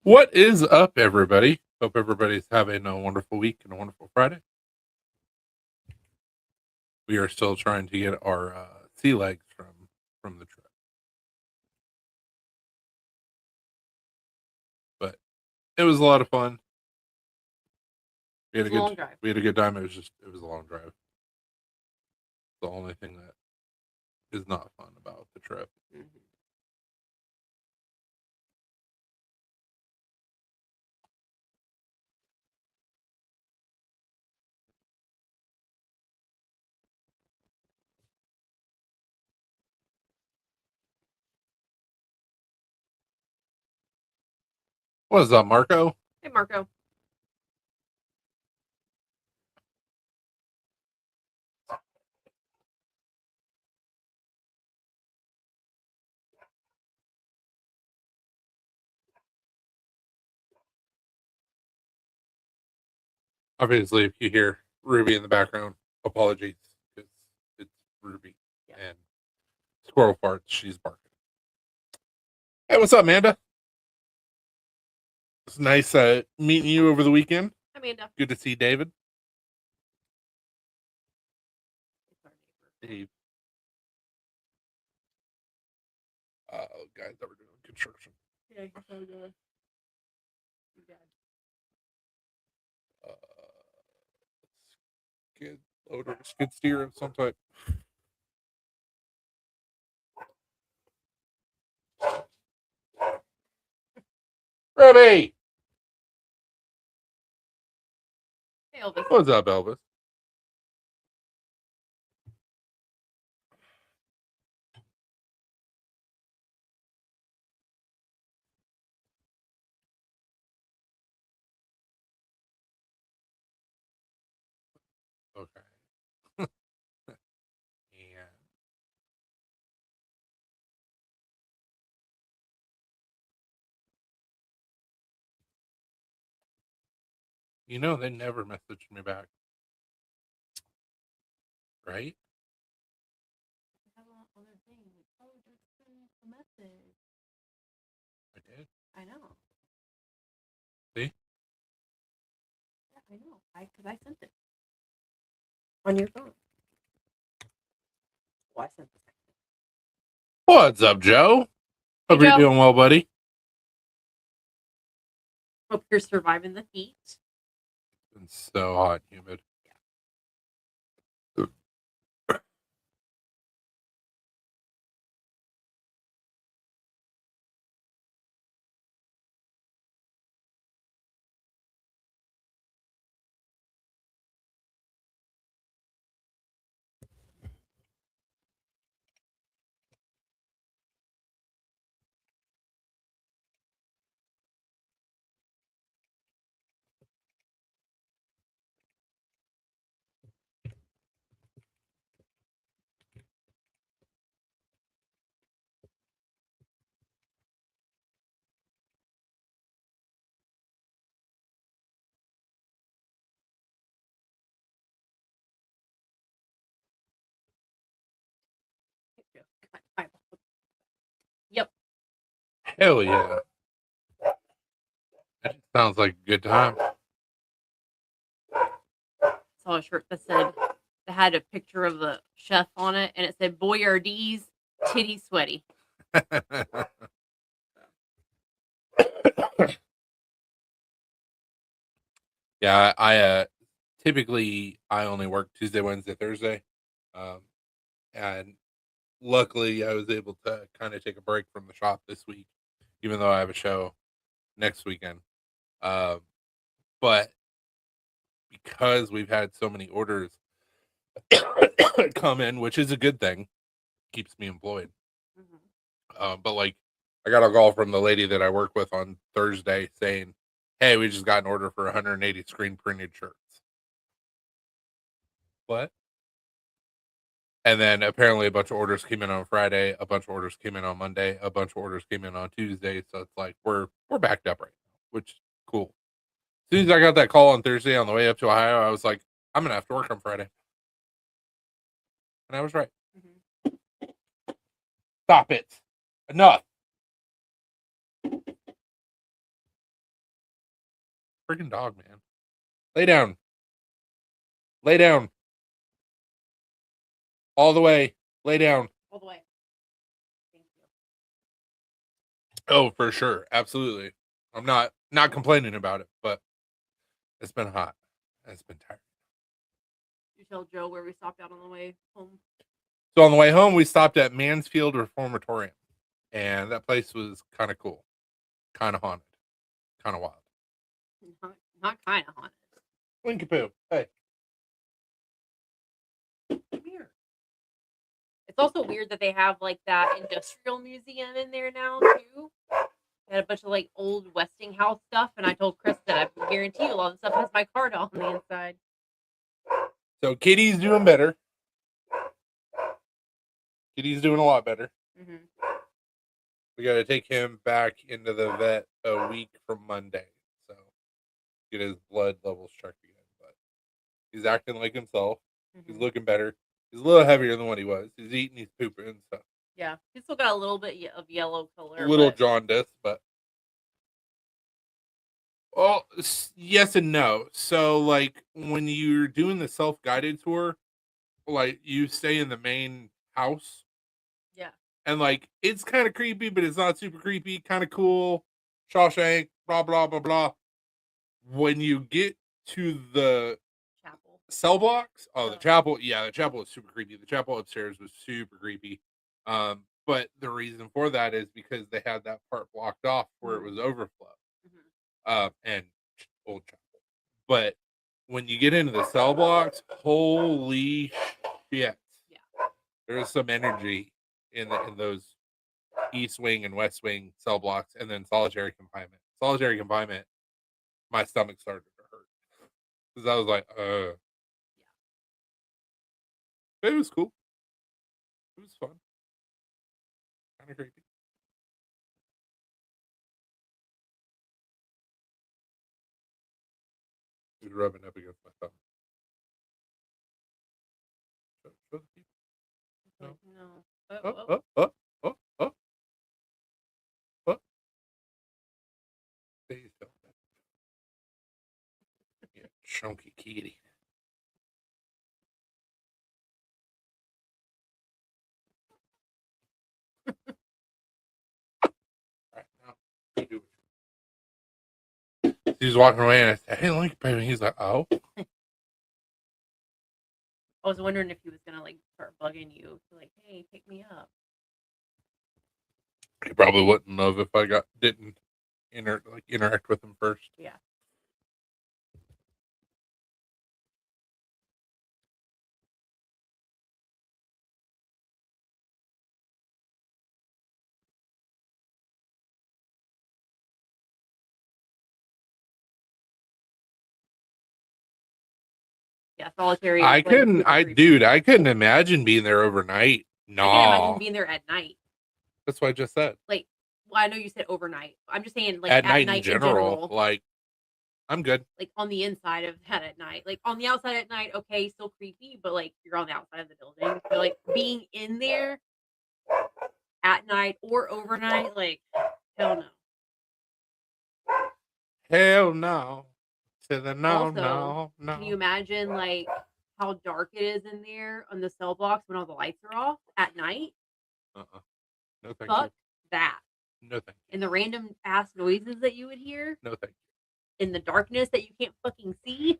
What is up, everybody? Hope everybody's having a wonderful week and a wonderful Friday. We are still trying to get our sea legs from the trip, but it was a lot of fun. We had It's a long drive. we had a good time. It was a long drive. The only thing that is not fun about the trip. Mm-hmm. What is up, Marco? Hey, Marco. Obviously, if you hear Ruby in the background, apologies because it's Ruby and squirrel farts. She's barking. Hey, what's up, Amanda? It's nice meeting you over the weekend. Amanda. Good to see David. Dave. Guys that were doing construction. Yeah, he's so good. Skid loader, skid steer of some type. Ruby! Hey, Elvis. What's up, Elvis? Okay. And you know they never messaged me back. Right? I did. I know. See? Yeah, I know. Because I sent it on your phone. Well, I sent it. What's up, Joe? Hope Hey, you're Joe. doing well, buddy. Hope you're surviving the heat. It's so hot and humid. Yep. Hell yeah. That sounds like a good time. Saw a shirt that had a picture of the chef on it, and it said Boyardee's titty sweaty. Yeah, I typically I only work Tuesday, Wednesday, Thursday. And luckily I was able to kind of take a break from the shop this week, even though I have a show next weekend. But because we've had so many orders come in, which is a good thing, keeps me employed. But like, I got a call from the lady that I work with on Thursday saying, "Hey, we just got an order for 180 screen printed shirts." What? And then apparently a bunch of orders came in on Friday, a bunch of orders came in on Monday, a bunch of orders came in on Tuesday. So it's like we're backed up right now, which is cool. As soon as I got that call on Thursday on the way up to Ohio, I was like, I'm gonna have to work on Friday. And I was right. Stop it. Enough. Freaking dog, man. Lay down. Lay down. All the way. Lay down. All the way. Thank you. Oh, for sure. Absolutely. I'm not complaining about it, but it's been hot. It's been tiring. You tell Joe where we stopped out on the way home. So on the way home, we stopped at Mansfield Reformatorium, and that place was kind of cool, kind of haunted, kind of wild. Not kind of haunted. Linkapoo, hey. Weird. It's also weird that they have like that industrial museum in there now too. They had a bunch of like old Westinghouse stuff, and I told Chris that I guarantee you a lot of the stuff has my card on the inside. So Kitty's doing better. Kitty's doing a lot better. Mm-hmm. We got to take him back into the vet a week from Monday, so get his blood levels checked again. But he's acting like himself. Mm-hmm. He's looking better. He's a little heavier than what he was. He's eating, he's pooping and stuff. Yeah, he's still got a little bit of yellow color. A little but... jaundice, but well, yes and no. So, like when you're doing the self-guided tour, like you stay in the main house. Yeah. And like it's kind of creepy, but it's not super creepy. Kind of cool. Shawshank, blah blah blah blah. When you get to the chapel cell blocks, the chapel, yeah, the chapel is super creepy. The chapel upstairs was super creepy. But the reason for that is because they had that part blocked off where it was overflow. And old chapel. But when you get into the cell blocks, holy shit. Yeah. There's some energy in those East Wing and West Wing cell blocks, and then solitary confinement. Solitary confinement, my stomach started to hurt. Because I was like, yeah. But it was cool. It was fun. Kind of creepy. He was rubbing up against my thumb. Show the people. No. Please don't. Yeah, chunky kitty. Right now, you do it. He's walking away, and I said, "Hey, Link, baby." He's like, "Oh." I was wondering if he was gonna like start bugging you, like, "Hey, pick me up." He probably wouldn't have if I didn't interact with him first. Yeah. Yeah, solitary. I couldn't imagine being there overnight. No. I can't imagine being there at night. That's what I just said. Like, well, I know you said overnight. I'm just saying, like, at night in general. Like, I'm good. Like, on the inside of that at night. Like, on the outside at night, okay, still creepy, but, like, you're on the outside of the building. So, like, being in there at night or overnight, like, hell no. Hell no. To the no, Also, no. Can you imagine, like, how dark it is in there on the cell blocks when all the lights are off at night? No, thank Fuck you. that. No, thank you. And the random ass noises that you would hear. No, thank you. In the darkness that you can't fucking see.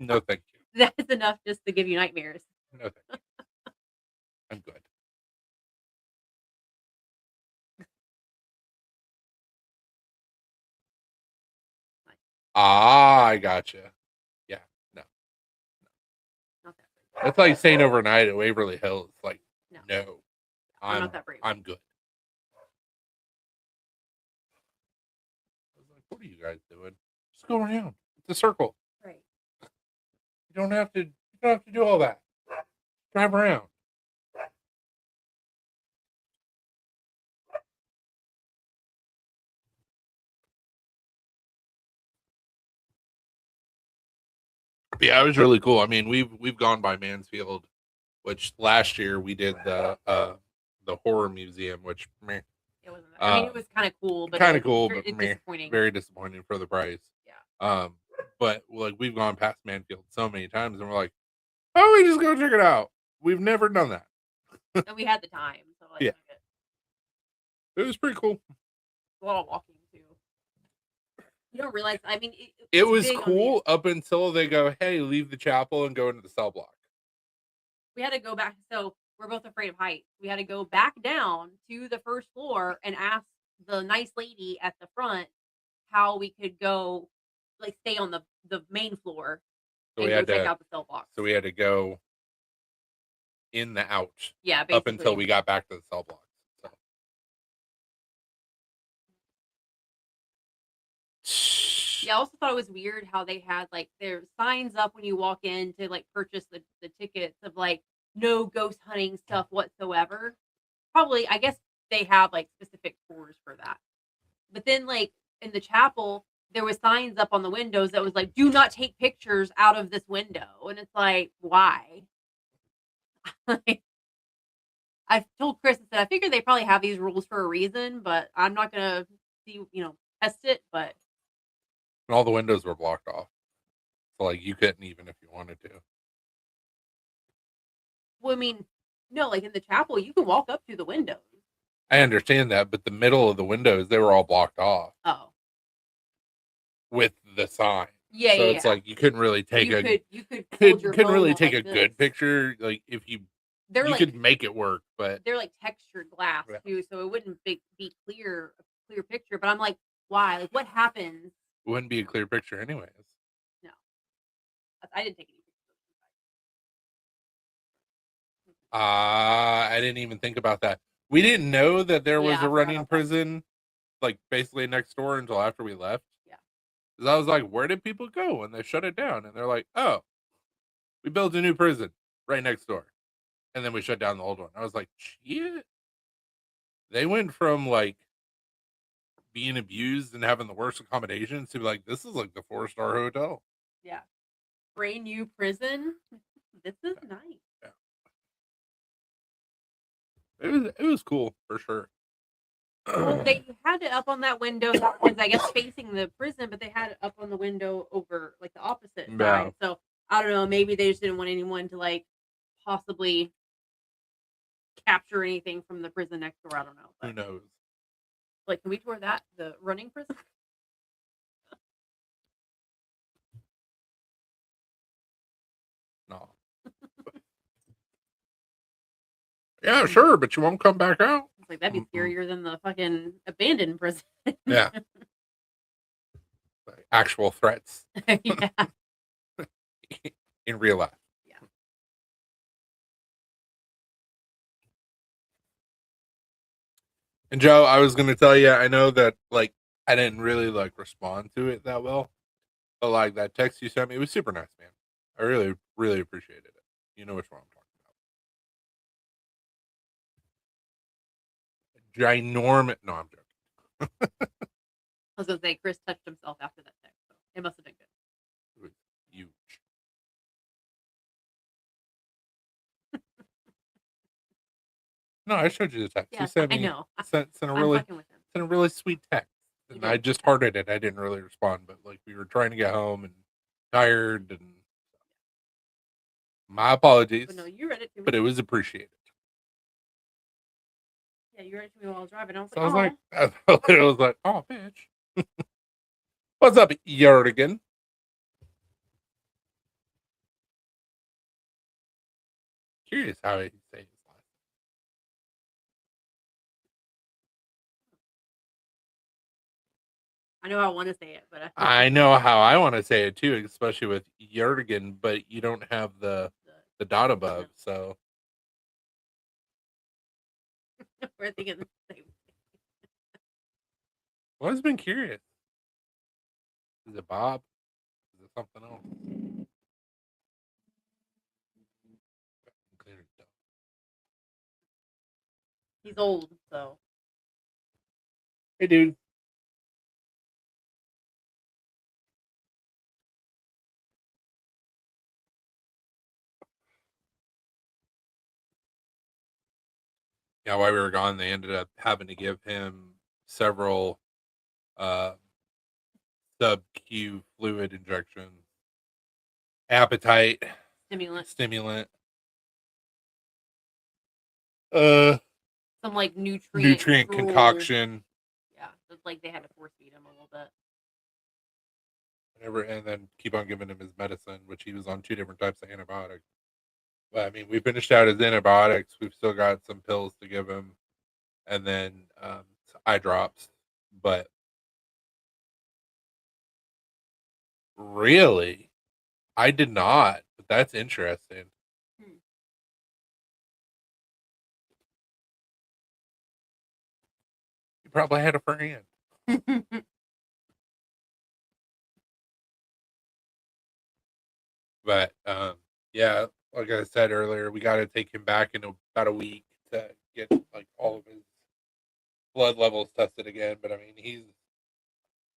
No, thank you. That is enough just to give you nightmares. No, thank you. I'm good. I gotcha. Yeah, no. That's like staying overnight at Waverly Hills. Like, no. I'm not that brave. I'm good. I was like, what are you guys doing? Just go around. It's a circle. Right. You don't have to do all that. Drive around. Yeah, it was really cool. I mean, we've gone by Mansfield, which last year we did the horror museum, which it wasn't. I mean, it was kind of cool, but kind of cool, but disappointing. Very disappointing for the price. Yeah. But like we've gone past Manfield so many times, and we're like, oh, we just go check it out. We've never done that. And we had the time, so like, Yeah. fuck it. It was pretty cool. A lot of walking too. You don't realize. I mean, It it's was big on cool up until they go, hey, leave the chapel and go into the cell block. we had to go back. So we're both afraid of heights. We had to go back down to the first floor and ask the nice lady at the front how we could go, like, stay on the main floor So and we go had check to out the cell block. so we had to go in the out Yeah, basically. up until we got back to the cell block. So Yeah, I also thought it was weird how they had like their signs up when you walk in to like purchase the tickets of like no ghost hunting stuff whatsoever. Probably, I guess they have like specific tours for that. But then, like in the chapel, there was signs up on the windows that was like, "Do not take pictures out of this window," and it's like, why? Like, I told Chris I said I figure they probably have these rules for a reason, but I'm not gonna see test it. But and all the windows were blocked off. So like you couldn't even if you wanted to. well, I mean, no, like in the chapel, you can walk up to the windows. I understand that, but the middle of the windows, they were all blocked off Oh, with the sign. yeah, So yeah. it's like you couldn't really take you could hold your couldn't phone really out take like a good this. picture. Like if you They're like could make it work, but they're like textured glass Yeah. too, so it wouldn't be a clear picture. But I'm like, why? Like, what happens? it wouldn't be a clear picture anyways. No, I didn't take any pictures. I didn't even think about that. We didn't know that there was Yeah, I a forgot running about that. prison, like basically next door until after we left. Yeah. Because I was like, where did people go? And they shut it down. And they're like, oh, we built a new prison right next door. And then we shut down the old one. I was like, shit. They went from like being abused and having the worst accommodations to like, this is like the 4-star hotel. Yeah, brand new prison. This is nice. Yeah. It was cool for sure. Well, they had it up on that window that was, I guess, facing the prison, but they had it up on the window over like the opposite Yeah. side. So I don't know. Maybe they just didn't want anyone to like possibly capture anything from the prison next door. I don't know. Who But, knows? like, can we tour that the running prison? No. Yeah, sure, but you won't come back out. It's like that'd be Mm-mm. scarier than the fucking abandoned prison. Yeah. Like, actual threats Yeah. in real life. Yeah. And Joe, I was gonna tell you, I know that like I didn't really like respond to it that well, but like that text you sent me, it was super nice, man. I really, really appreciated it. You know which one I'm talking about. Ginormous. No, I'm joking. I was gonna say Chris touched himself after that text, so it must have been good. It was huge. No, I showed you the text. Yeah, He sent I me know. sent a I'm really fucking with him. sent a really sweet text. He And did. I just hearted it. I didn't really respond, but like we were trying to get home and tired and my apologies. But no, you read it to me. But it was appreciated. Yeah, you read it to me while I was driving. I was So like, I was like, oh bitch. What's up, Yerdigan? Curious how he say his last I know I want to say it, but I know how I want to say it too, especially with Yerdigan, but you don't have the dot above, so we're thinking the same. I've always been curious. Is it Bob? Is it something else? He's old, so Hey, dude. Yeah, while we were gone, they ended up having to give him several sub-Q fluid injections, appetite stimulant, uh, some like nutrient drool. concoction, Yeah, it's like they had to force feed him a little bit. and then keep on giving him his medicine, which he was on 2 different types of antibiotics. But I mean, we finished out his antibiotics. We've still got some pills to give him, and then eye drops. But really, I did not. But that's interesting. You probably had a friend. But yeah, like I said earlier, we got to take him back in about a week to get like all of his blood levels tested again. But I mean, he's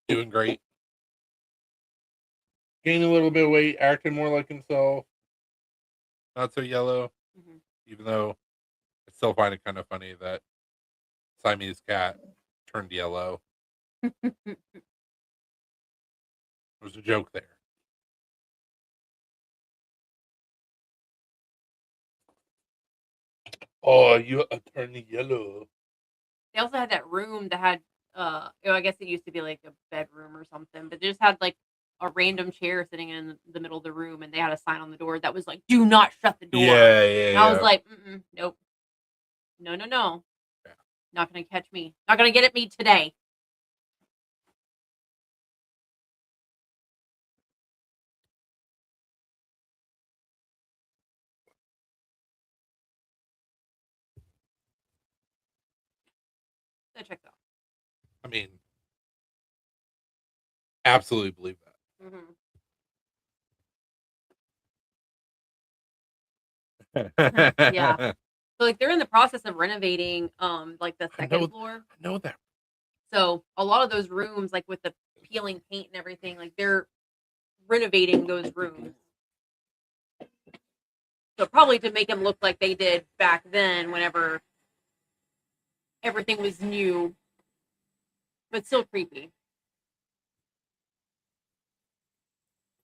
doing great. Gaining a little bit of weight, acting more like himself. Not so yellow. Mm-hmm. Even though I still find it kind of funny that Siamese cat turned yellow. There was a joke there. Oh, you turned yellow. They also had that room that had I guess it used to be like a bedroom or something, but they just had like a random chair sitting in the middle of the room, and they had a sign on the door that was like, "Do not shut the door." Yeah, yeah. And I was like, "Nope, no. Yeah. Not gonna catch me. Not gonna get at me today." That checks out. I mean, absolutely believe that. Mm-hmm. Yeah. So like they're in the process of renovating like the second floor. I know that. So a lot of those rooms, like with the peeling paint and everything, like they're renovating those rooms. So probably to make them look like they did back then, whenever everything was new, but still creepy.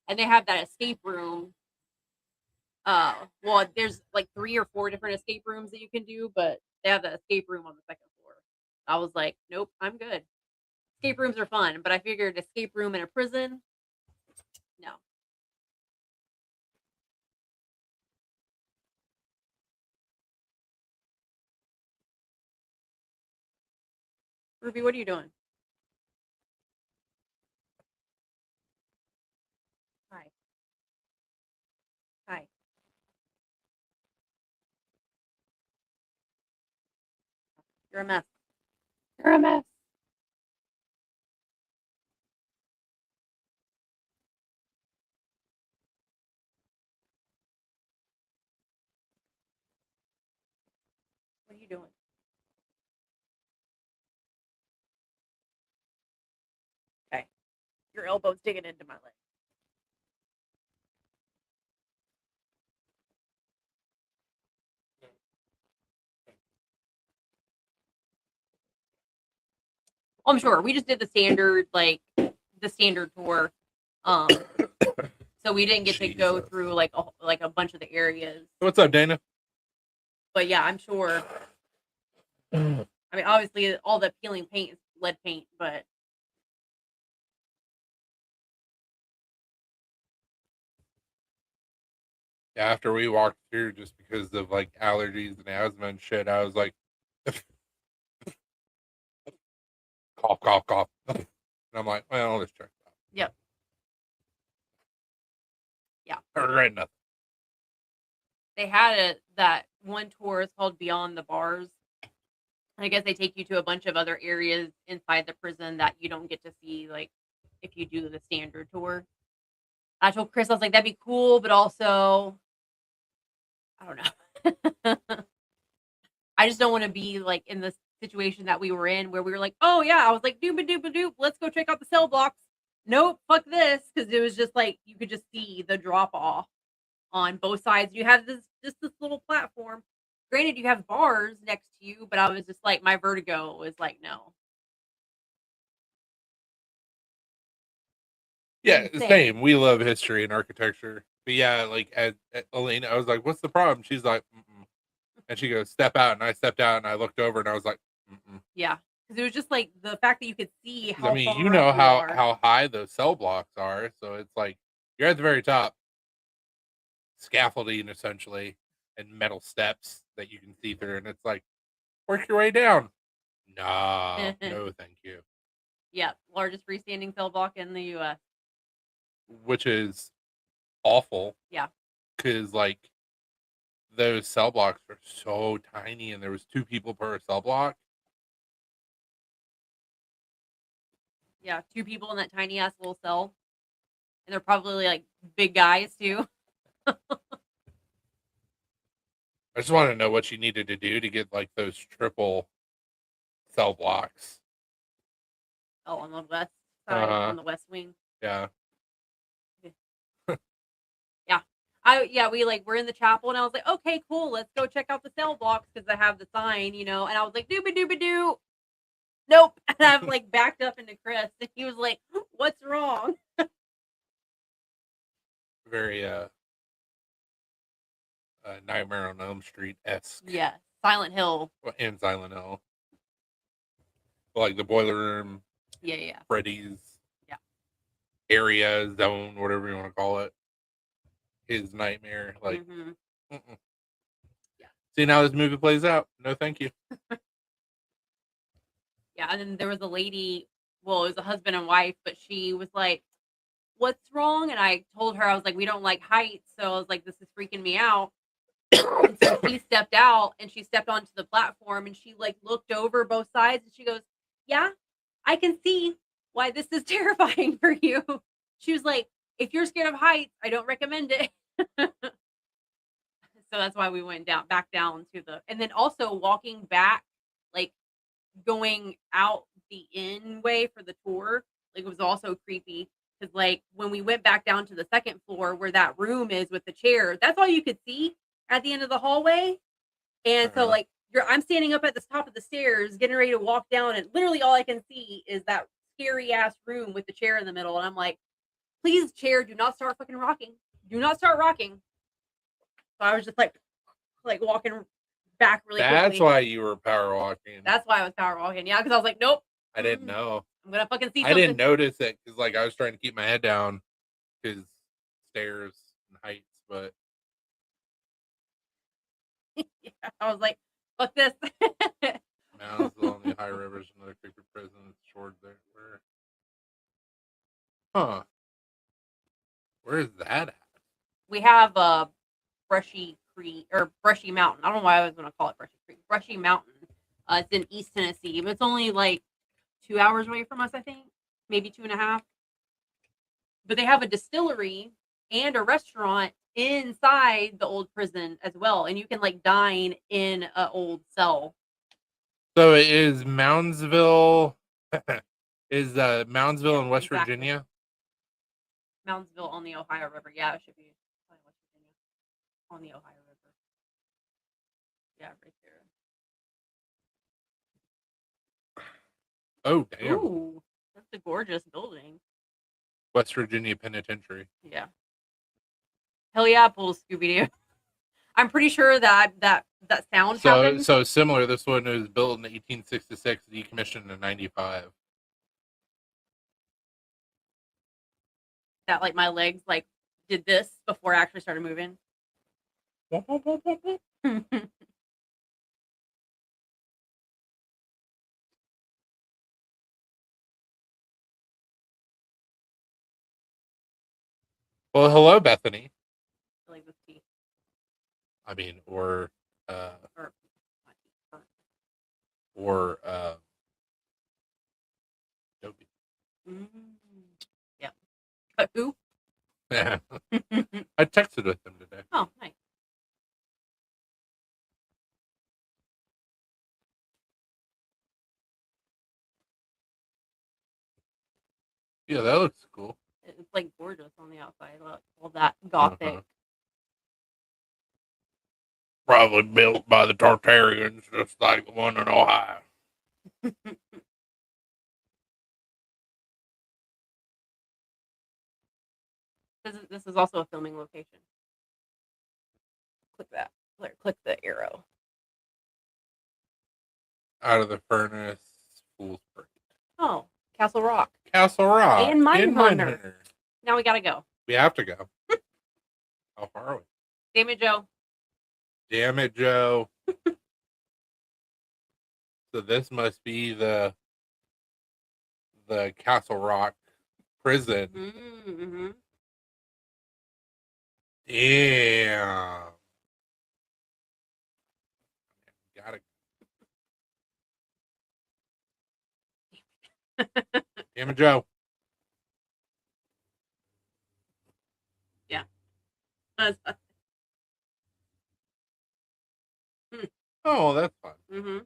And they have that escape room. Well, there's like 3 or 4 different escape rooms that you can do, but they have the escape room on the second floor. I was like, nope, I'm good. Escape rooms are fun, but I figured escape room in a prison, no. Ruby, what are you doing? Hi. Hi. You're a mess. You're a mess. What are you doing? Okay. Your elbow's digging into my leg. Oh, I'm sure. We just did the standard, the standard tour. So we didn't get to go through like a bunch of the areas. What's up, Dana? But yeah, I'm sure. I mean, obviously, all the peeling paint is lead paint, but After we walked through, just because of like allergies and asthma and shit, I was like, cough, cough, cough. And I'm like, well, I'll just check it out. Yep. Yeah. I regret nothing. They had that one tour is called Beyond the Bars. I guess they take you to a bunch of other areas inside the prison that you don't get to see, like if you do the standard tour. I told Chris, I was like, that'd be cool, but also, I don't know. I just don't want to be like in the situation that we were in where we were like, oh yeah, I was like, dooba dooba doop, let's go check out the cell blocks. Nope, fuck this, because it was just like you could just see the drop off on both sides. You have this little platform. Granted, you have bars next to you, but I was just like, my vertigo was like, no. Yeah, insane. same. We love history and architecture. But yeah, like at Elena, I was like, "What's the problem?" She's like, mm-mm. And she goes, "Step out." And I stepped out and I looked over and I was like, mm-mm. Yeah, because it was just like the fact that you could see 'Cause, I how mean, you far up know you are. how high those cell blocks are, so it's like you're at the very top, scaffolding essentially, and metal steps that you can see through, and it's like, work your way down. No, no, thank you. Yeah, largest freestanding cell block in the U.S. Which is awful. Yeah. Because like those cell blocks are so tiny, and there was 2 people per cell block. Yeah, 2 people in that tiny ass little cell, and they're probably like big guys too. I just want to know what you needed to do to get like those triple cell blocks. Oh, on the west side, Uh-huh. on the west wing. Yeah. Yeah, we're in the chapel, and I was like, okay, cool, let's go check out the cell blocks because I have the sign, and I was like, dooba dooba doo, nope, and I've like backed up into Chris, and he was like, what's wrong? Very Nightmare on Elm Street esque. Yeah, Silent Hill. And Silent Hill. Like the boiler room, Yeah. Freddy's Yeah. area, zone, whatever you want to call it. His nightmare. Like, Yeah. See, now this movie plays out. No, thank you. Yeah, and then there was a lady, well, it was a husband and wife, but she was like, what's wrong? And I told her, I was like, we don't like heights. So I was like, this is freaking me out. And so she stepped out and she stepped onto the platform and she like looked over both sides and she goes, yeah, I can see why this is terrifying for you. She was like, if you're scared of heights, I don't recommend it. So that's why we went back down to and then also walking back, like going out the in way for the tour, like it was also creepy because like when we went back down to the second floor where that room is with the chair, that's all you could see at the end of the hallway. And so like I'm standing up at the top of the stairs getting ready to walk down, and literally all I can see is that scary ass room with the chair in the middle, and I'm like, please, chair, do not start fucking rocking, do not start rocking. So I was just like walking back really quickly. That's why you were power walking. That's why I was power walking. Yeah, because I was like, nope. I didn't know. I'm gonna fucking see I something. didn't notice it because like I was trying to keep my head down because stairs and heights, but Yeah, I was like, fuck this. Moundsville on the High Rivers, another creepy prison stored there. Where is that at? We have Brushy Creek or Brushy Mountain. I don't know why I was gonna call it Brushy Creek. Brushy Mountain. It's in East Tennessee, but it's only like 2 hours away from us, I think, maybe 2.5. But they have a distillery and a restaurant inside the old prison as well, and you can like dine in an old cell. So it is Moundsville. Is Moundsville in West exactly. Virginia? Moundsville on the Ohio River. Yeah, it should be West Virginia on the Ohio River. Yeah, right there. Oh, damn. Ooh, that's a gorgeous building. West Virginia Penitentiary. Yeah. Hell yeah, pull Scooby Doo. I'm pretty sure that sound happened. So similar. This one was built in 1866, decommissioned in 95. That like my legs like did this before I actually started moving. Well, hello, Bethany. Like with teeth. I mean, or Dopey. Yeah. But who? Yeah. I texted with him today. Oh, nice. Yeah, that looks cool. It's like gorgeous on the outside. Look, all that gothic. Probably built by the Tartarians, just like the one in Ohio. This is also a filming location. Click that. Click the arrow. Out of the Furnace, Fool's Parade. Oh, Castle Rock. Castle Rock. And Mindhunter. Mindhunter. Now we gotta go. We have to go. How far are we? Damn it, Joe. Damn it, Joe. So this must be the Castle Rock prison. Mm-hmm. Damn. Gotta. Damn it, Joe. Yeah. Oh, that's fun. Mm-hmm.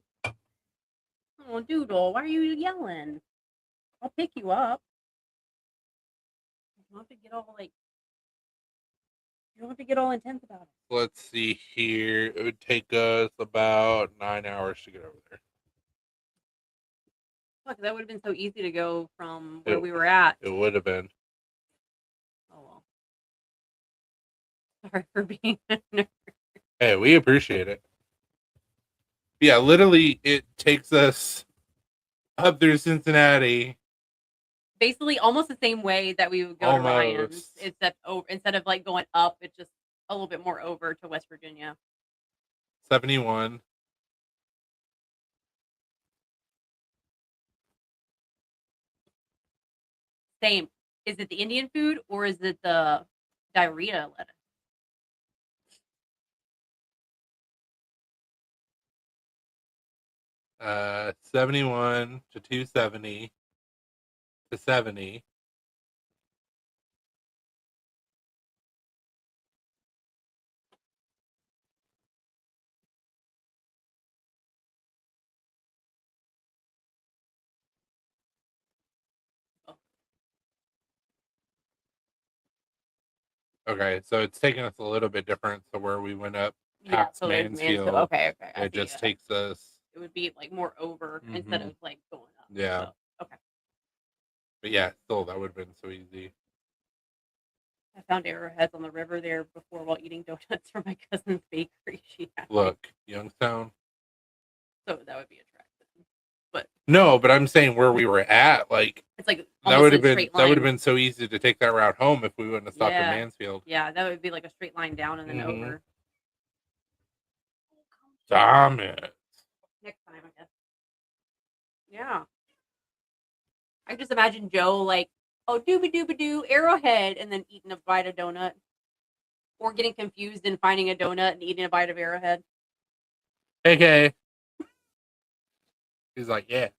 Oh, Doodle, why are you yelling? I'll pick you up. You don't have to get all like. You don't have to get all intense about it. Let's see here. It would take us about 9 hours to get over there. Fuck, that would have been so easy to go from where we were at. It would have been. Oh well. Sorry for being a nerd. Hey, we appreciate it. Yeah, literally, it takes us up through Cincinnati. Basically, almost the same way that we would go to Ryan's, except instead of like going up, it's just a little bit more over to West Virginia. 71. Same. Is it the Indian food or is it the diarrhea lettuce? 71 to 270 to 70. Okay, so it's taking us a little bit different. So where we went up past Mansfield, okay. It just takes us. It would be like more over instead of like going up. Yeah. So, okay. But yeah, still that would have been so easy. I found arrowheads on the river there before while eating donuts from my cousin's bakery. Look, Youngstown. So that would be attractive. But no, but I'm saying where we were at, like it's like that would have been so easy to take that route home if we wouldn't have stopped at Mansfield. Yeah, that would be like a straight line down and then over. Damn it. Next time, I guess. Yeah. I just imagine Joe like, oh, dooba arrowhead, and then eating a bite of donut. Or getting confused and finding a donut and eating a bite of arrowhead. Okay. He's like, yeah.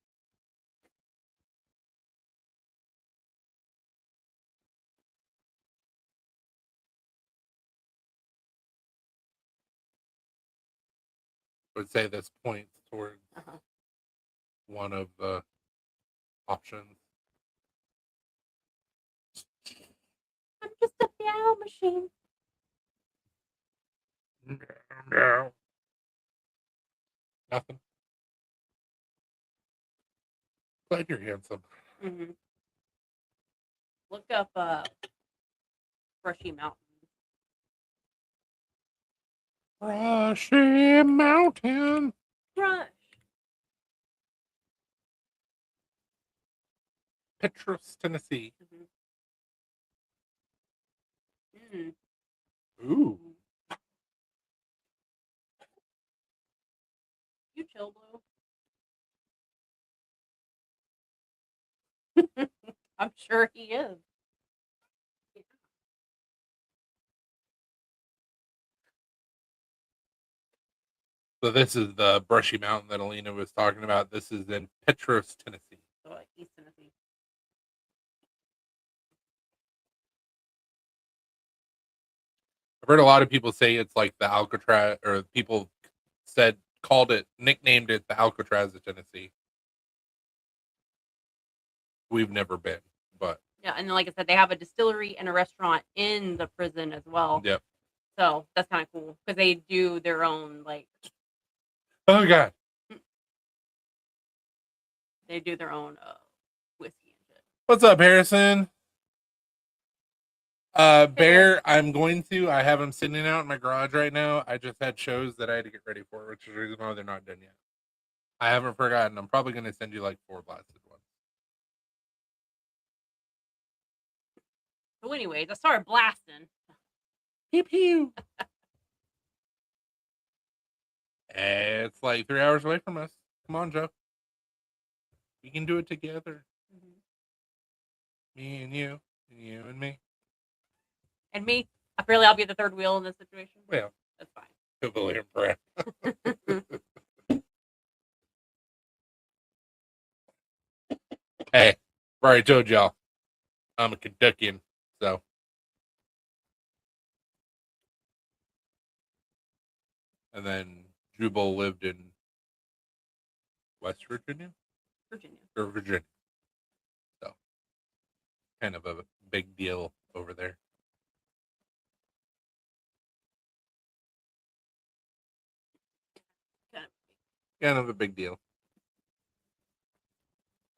I would say this points towards one of the options. I'm just a meow machine. No. Nothing. Glad you're handsome. Mm-hmm. Look up Brushy Mountain. Brushy Mountain. Brush. Petrus, Tennessee. Mm-hmm. Ooh. You chill, Blue. I'm sure he is. So this is the Brushy Mountain that Alina was talking about. This is in Petrus, Tennessee. So like East Tennessee. I've heard a lot of people say it's like the Alcatraz, or people nicknamed it the Alcatraz of Tennessee. We've never been, but yeah, and then, like I said, they have a distillery and a restaurant in the prison as well. Yep. So that's kind of cool because they do their own like. Oh god. They do their own whiskey and shit. What's up, Harrison? Bear, I'm going to. I have them sitting out in my garage right now. I just had shows that I had to get ready for, which is the reason why they're not done yet. I haven't forgotten. I'm probably going to send you like 4 blasted ones. So anyways, I started blasting. Pew pew. It's like 3 hours away from us. Come on, Joe. We can do it together. Me and you and me. And me, apparently I'll be the third wheel in this situation. Well, that's fine. Totally impressed. Hey, I've already told y'all, I'm a Kentuckian, so. And then Jubal lived in West Virginia? Or Virginia. So, kind of a big deal over there. Kind of a big deal.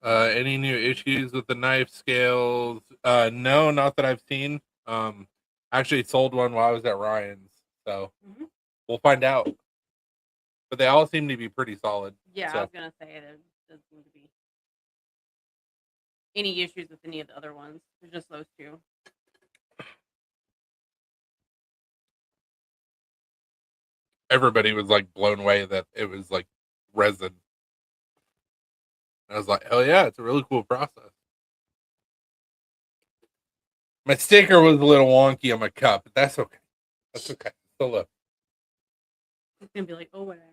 Any new issues with the knife scales? No, not that I've seen. Actually sold one while I was at Ryan's, so we'll find out. But they all seem to be pretty solid. Yeah, so. I was gonna say there doesn't seem to be any issues with any of the other ones. There's just those two. Everybody was like blown away that it was like resin. I was like, hell yeah, it's a really cool process. My sticker was a little wonky on my cup, but that's okay. That's okay. Still look. It's gonna be like, oh whatever.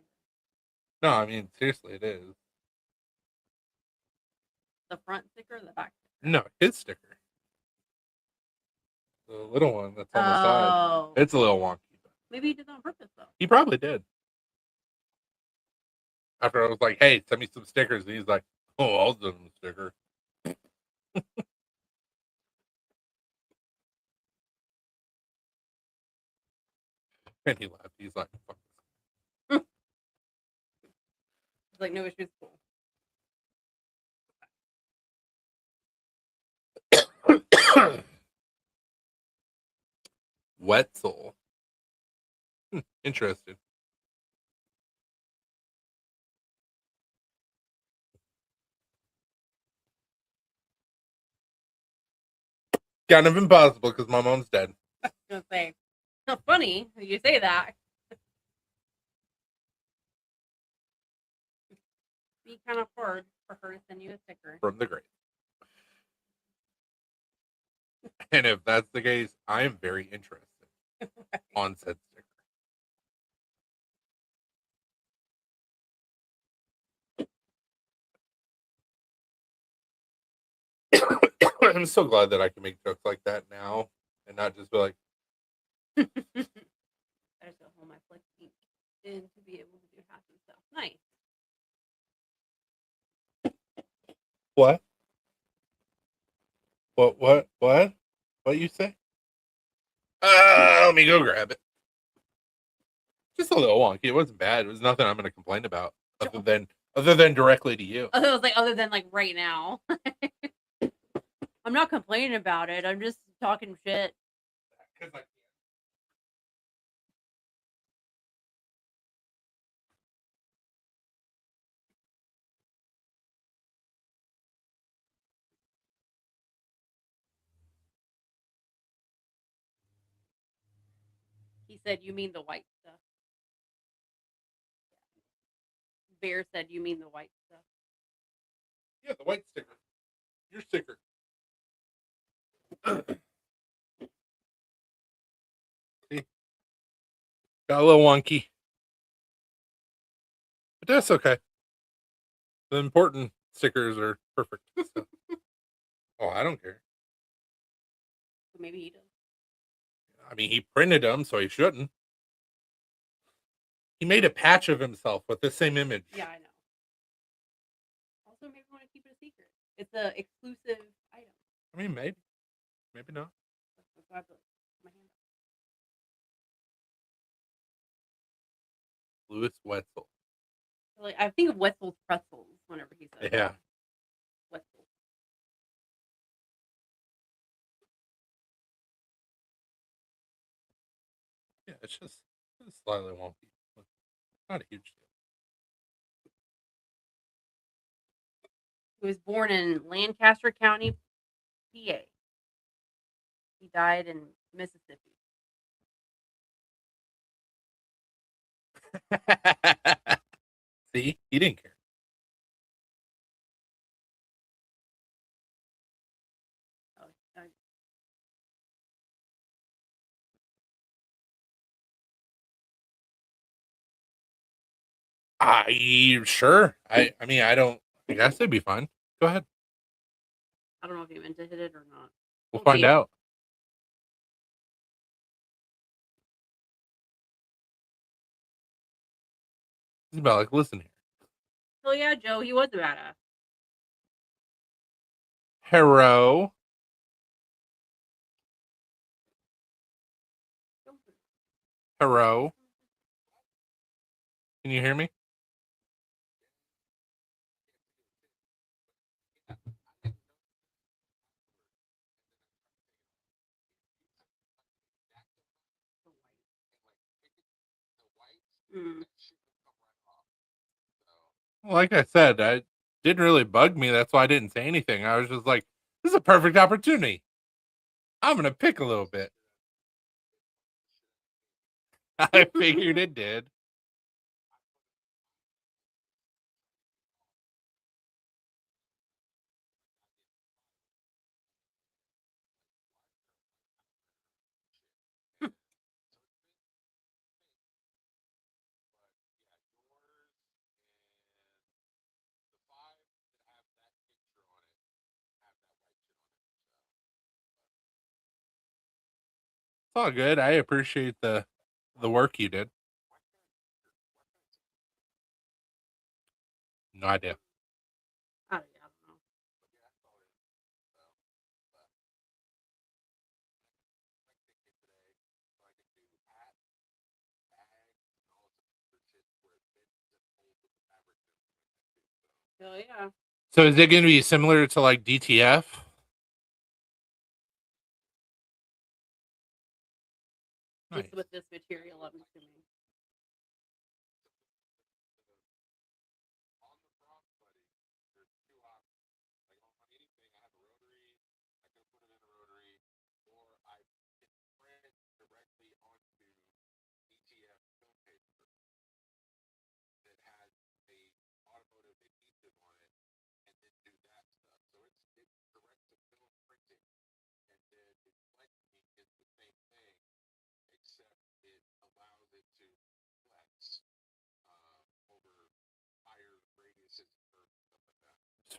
No, I mean seriously, it is. The front sticker or the back sticker? No, his sticker. The little one that's on the side. It's a little wonky. Maybe he did that on purpose though. He probably did. After I was like, hey, send me some stickers. And he's like, oh, I'll send him a sticker. And he laughed. He's like, fuck this. He's like, no issues, cool. Wetzel. Interesting. Kind of impossible because my mom's dead. I was gonna say, how funny you say that. Be kind of hard for her to send you a sticker from the grave. And if that's the case, I am very interested on said sticker. I'm so glad that I can make jokes like that now and not just be like, I just go home, I flick ink in to be able to do half and stuff. Nice. what? What you say? Let me go grab it. Just a little wonky. It wasn't bad. It was nothing I'm going to complain about other than directly to you. I was like, other than like right now. I'm not complaining about it. I'm just talking shit. He said, you mean the white stuff. Bear said, you mean the white stuff. Yeah, the white sticker. Your sticker. See? Got a little wonky. But that's okay. The important stickers are perfect. So. Oh, I don't care. Maybe he does. I mean, he printed them, so he shouldn't. He made a patch of himself with the same image. Yeah, I know. Also, maybe want to keep it a secret. It's an exclusive item. I mean, maybe. Maybe not. That's why I put my hand up. Louis Wetzel. Like, I think of Wetzel's pretzels whenever he says Yeah. Wetzel. Yeah, it's just slightly wonky. Not a huge deal. He was born in Lancaster County, PA. He died in Mississippi. See, he didn't care. Oh, Sure. I mean, I guess it'd be fine. Go ahead. I don't know if he meant to hit it or not. We'll find see. out. He's about like, listen here. Hell yeah, Joe, he was a badass. Hero. Hero. Can you hear me? Mm. Well, like I said, it didn't really bug me. That's why I didn't say anything. I was just like, this is a perfect opportunity. I'm going to pick a little bit. I figured it did. It's all good. I appreciate the work you did. No idea. I don't know. Hell yeah. So is it going to be similar to like DTF? Nice. Just with this material, I'm assuming.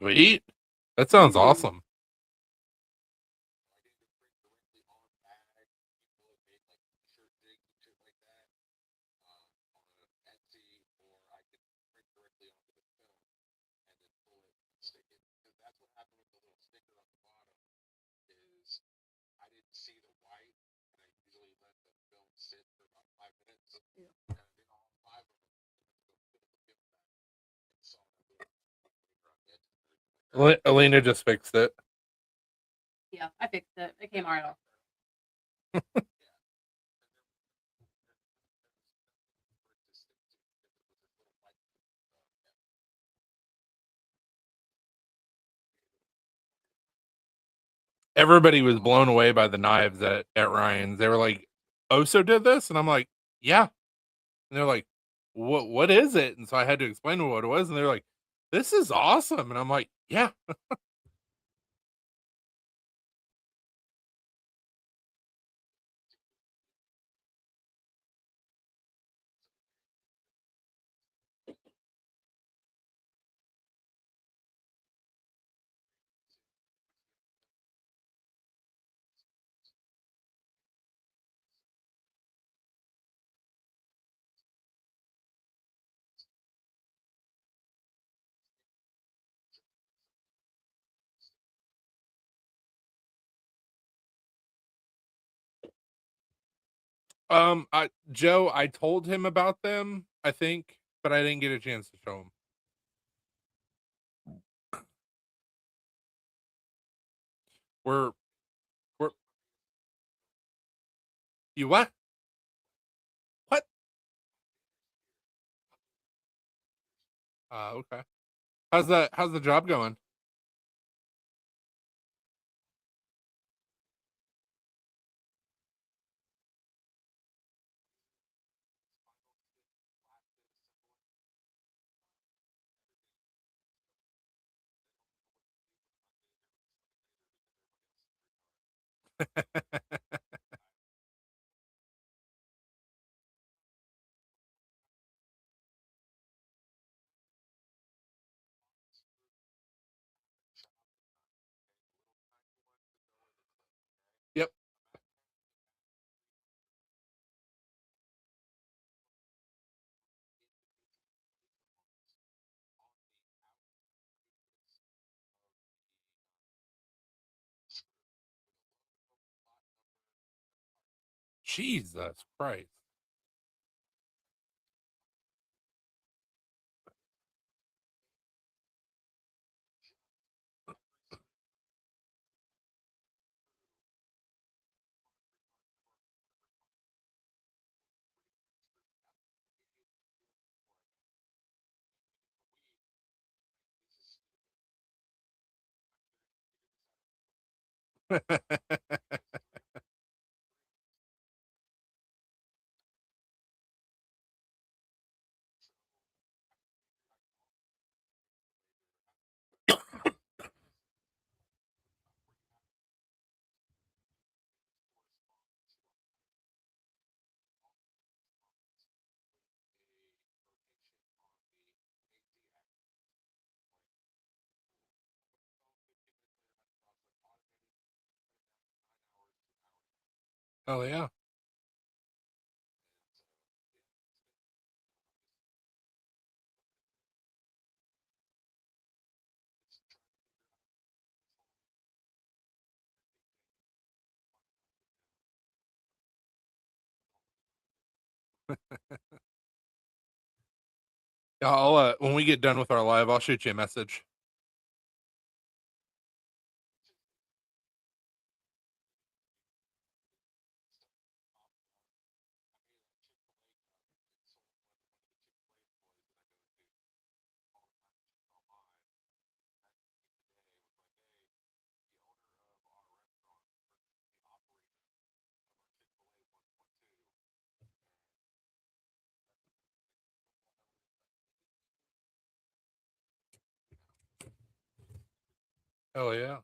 Sweet. That sounds awesome. Alina just fixed it. Yeah, I fixed it. It came right off. Everybody was blown away by the knives at Ryan's. They were like, Oso did this? And I'm like, yeah. And they're like, what is it? And so I had to explain to them what it was. And they're like, this is awesome. And I'm like, yeah. Joe, I told him about them, I think, but I didn't get a chance to show him. We're you what? Okay. How's the job going? Yep. Jesus Christ. Oh yeah. I'll when we get done with our live, I'll shoot you a message. Oh yeah.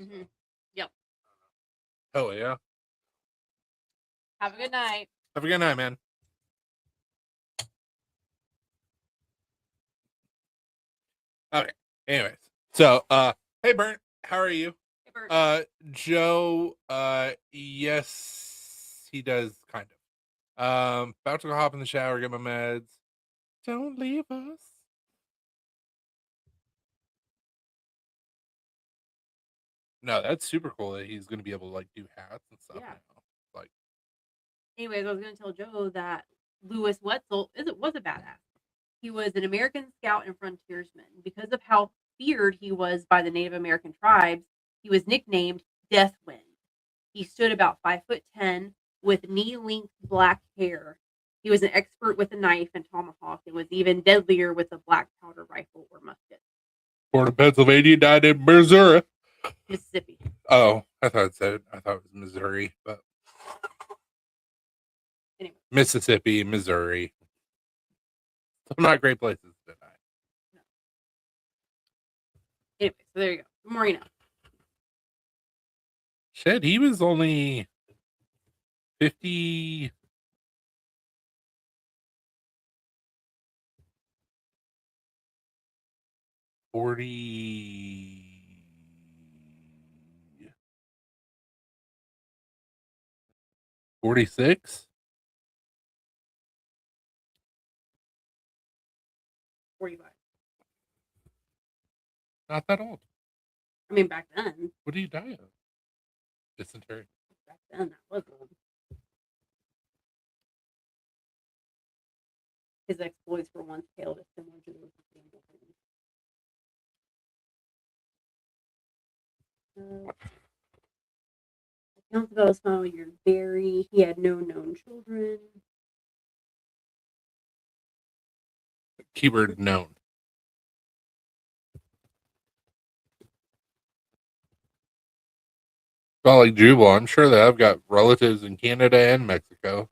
Mm-hmm. Yep. Oh yeah. Have a good night. Have a good night, man. Okay. Anyways. So hey Burnt, how are you? Hey, Bert. Joe, yes, he does kind of. About to go hop in the shower, get my meds. Don't leave us. No, that's super cool that he's gonna be able to like do hats and stuff Yeah. now. Like, Anyways, I was going to tell Joe that Lewis Wetzel was a badass. He was an American scout and frontiersman. Because of how feared he was by the Native American tribes, he was nicknamed Deathwind. He stood about 5'10" with knee-length black hair. He was an expert with a knife and tomahawk and was even deadlier with a black powder rifle or musket. born in Pennsylvania, died in Missouri. Mississippi. Oh, I thought it was Missouri, but Anyway, Mississippi, Missouri. Not great places to die. no. Anyway, so there you go. The more you know. Shit, he was only 50. 40. 46. 45. Not that old. I mean, back then. What did he die of? Dysentery. Back then, that was old. His exploits were once hailed as similar to those of Daniel Boone. Accounts about his final years vary. He had no known children. Keyword known. Not like Jubal. I'm sure that I've got relatives in Canada and Mexico.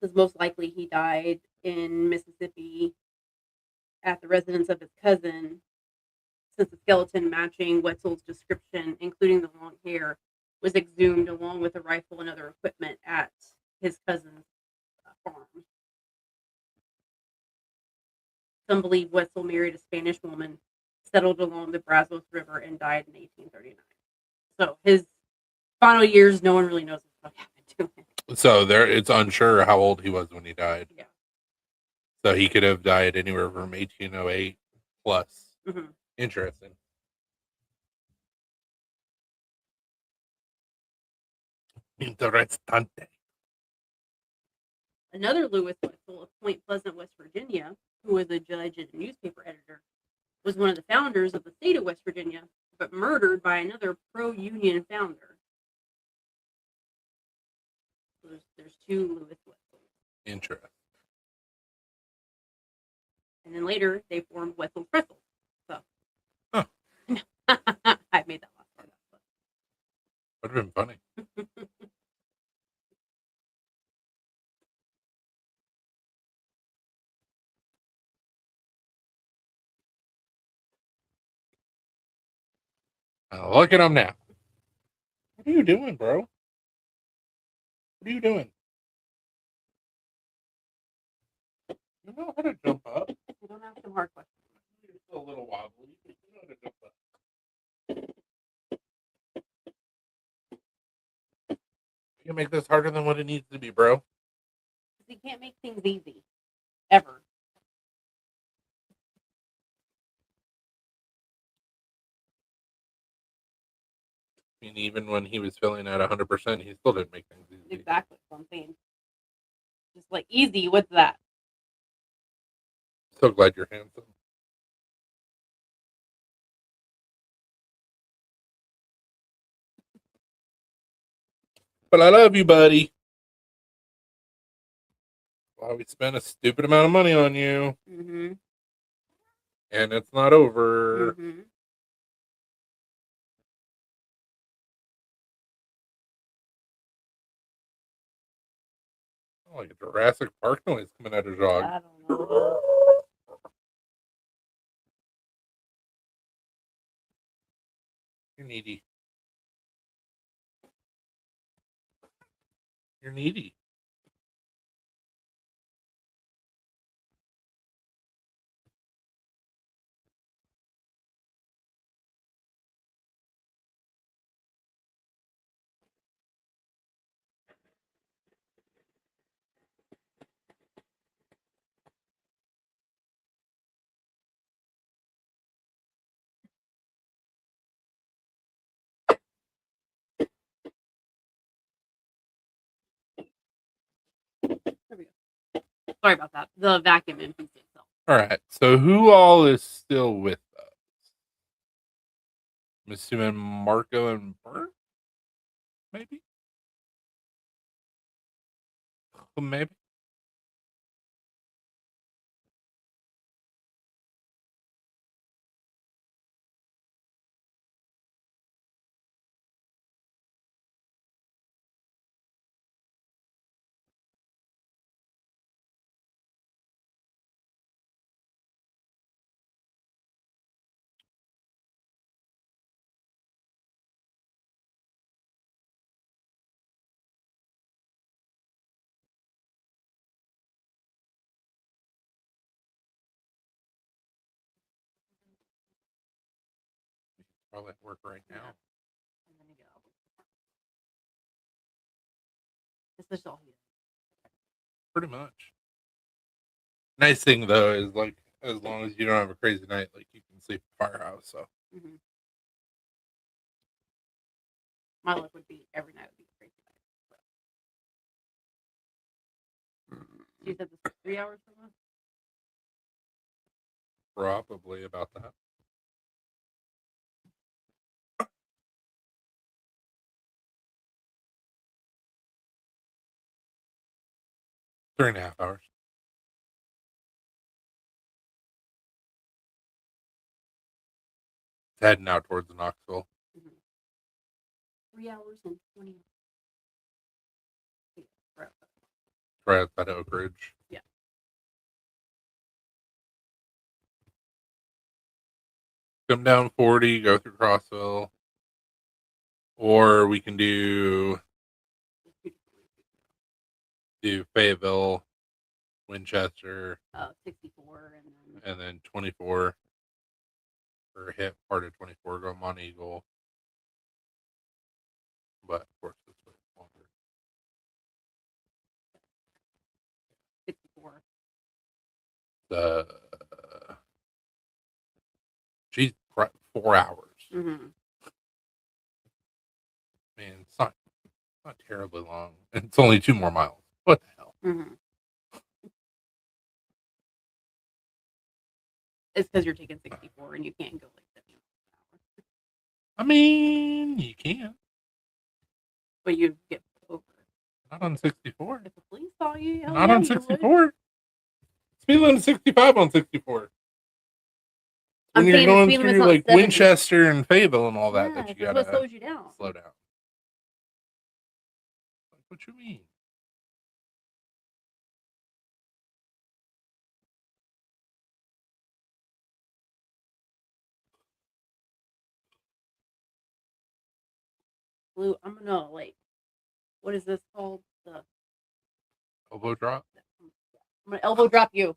Because most likely he died in Mississippi at the residence of his cousin, since the skeleton matching Wetzel's description, including the long hair, was exhumed along with a rifle and other equipment at his cousin's farm. Some believe Wetzel married a Spanish woman, settled along the Brazos River, and died in 1839. So his final years, no one really knows what happened to him. So it's unsure how old he was when he died. Yeah. So he could have died anywhere from 1808 plus. Mm-hmm. Interesting. Interessante. Another Lewis Wetzel of Point Pleasant, West Virginia, who was a judge and a newspaper editor, was one of the founders of the state of West Virginia, but murdered by another pro-Union founder. So there's two Lewis Wetzels. Interesting. And then later, they formed Wetzel Pretzels. So. Huh. I made that last part up. Would have been funny. Look at him now. What are you doing, bro? What are you doing? You know how to jump up. You don't ask some hard questions. You're still a little wobbly. You know how to jump up. You can make this harder than what it needs to be, bro. You can't make things easy. Ever. I mean, even when he was feeling at 100%, he still didn't make things easy. Exactly what I'm saying. Just like easy, what's that? So glad you're handsome. But I love you, buddy. Well, we spent a stupid amount of money on you. Mm-hmm. And it's not over. Mm-hmm. Oh, like a Jurassic Park noise coming out of his dog. I don't know. You're needy. You're needy. There we go. Sorry about that. The vacuum empties itself. All right. So who all is still with us? I'm assuming Marco and Bert? Maybe? Maybe? Probably at work right now. And then you go. This is all he does. Pretty much. Nice thing though is like as long as you don't have a crazy night, like you can sleep at the firehouse. So Mm-hmm. My luck would be every night would be a crazy night. So. You said this was 3 hours from us? Probably about that. Three and a half hours. It's heading out towards Knoxville. 3 hours and 20. Right. Right outside of Oak Ridge. Yeah. Come down 40, go through Crossville. Or we can do Fayetteville, Winchester, 64, and then 24. Or hit part of 24, go Mont Eagle. But of course, this way longer. 64. She's 4 hours. Mm-hmm. Man, it's not terribly long. And it's only 2 more miles. What the hell? Mm-hmm. It's because you're taking 64 and you can't go like 70 miles an hour. I mean, you can. But you get over. Not on 64. If the police saw you, hell Not yeah, on you would. 64. Speed limit 65 on 64. I'm When you're saying the going speed limit's through not like 70. Winchester and Fayetteville and all that, Yeah, that you that's what gotta slows you down. slow down. What you mean? Blue, I'm gonna what is this called? Elbow drop? I'm gonna elbow drop you.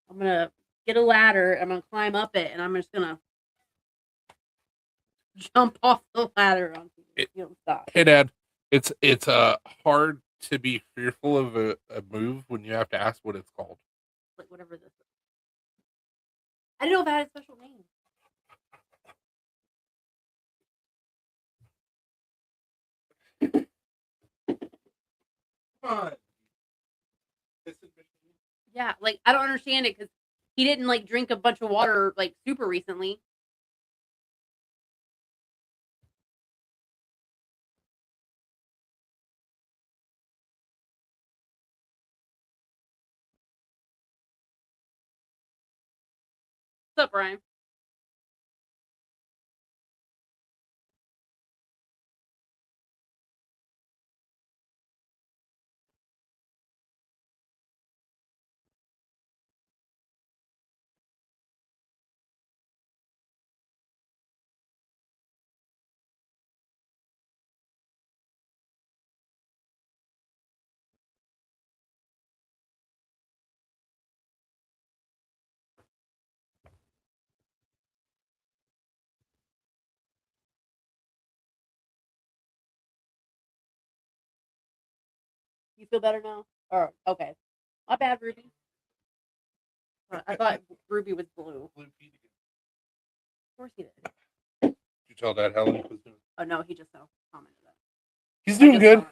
I'm gonna get a ladder. I'm gonna climb up it, and I'm just gonna jump off the ladder onto you. You don't stop. Hey, Dad. It's hard to be fearful of a move when you have to ask what it's called. Like whatever this is. I didn't know if it had a special name. Come on. Yeah, I don't understand it because he didn't drink a bunch of water super recently. What's up, Brian? You feel better now? Or okay. My bad, Ruby. I thought Ruby was blue. Blue Pete again. Of course he did. Did you tell Dad how he was doing? Oh no, he just commented that. He's doing I just good. saw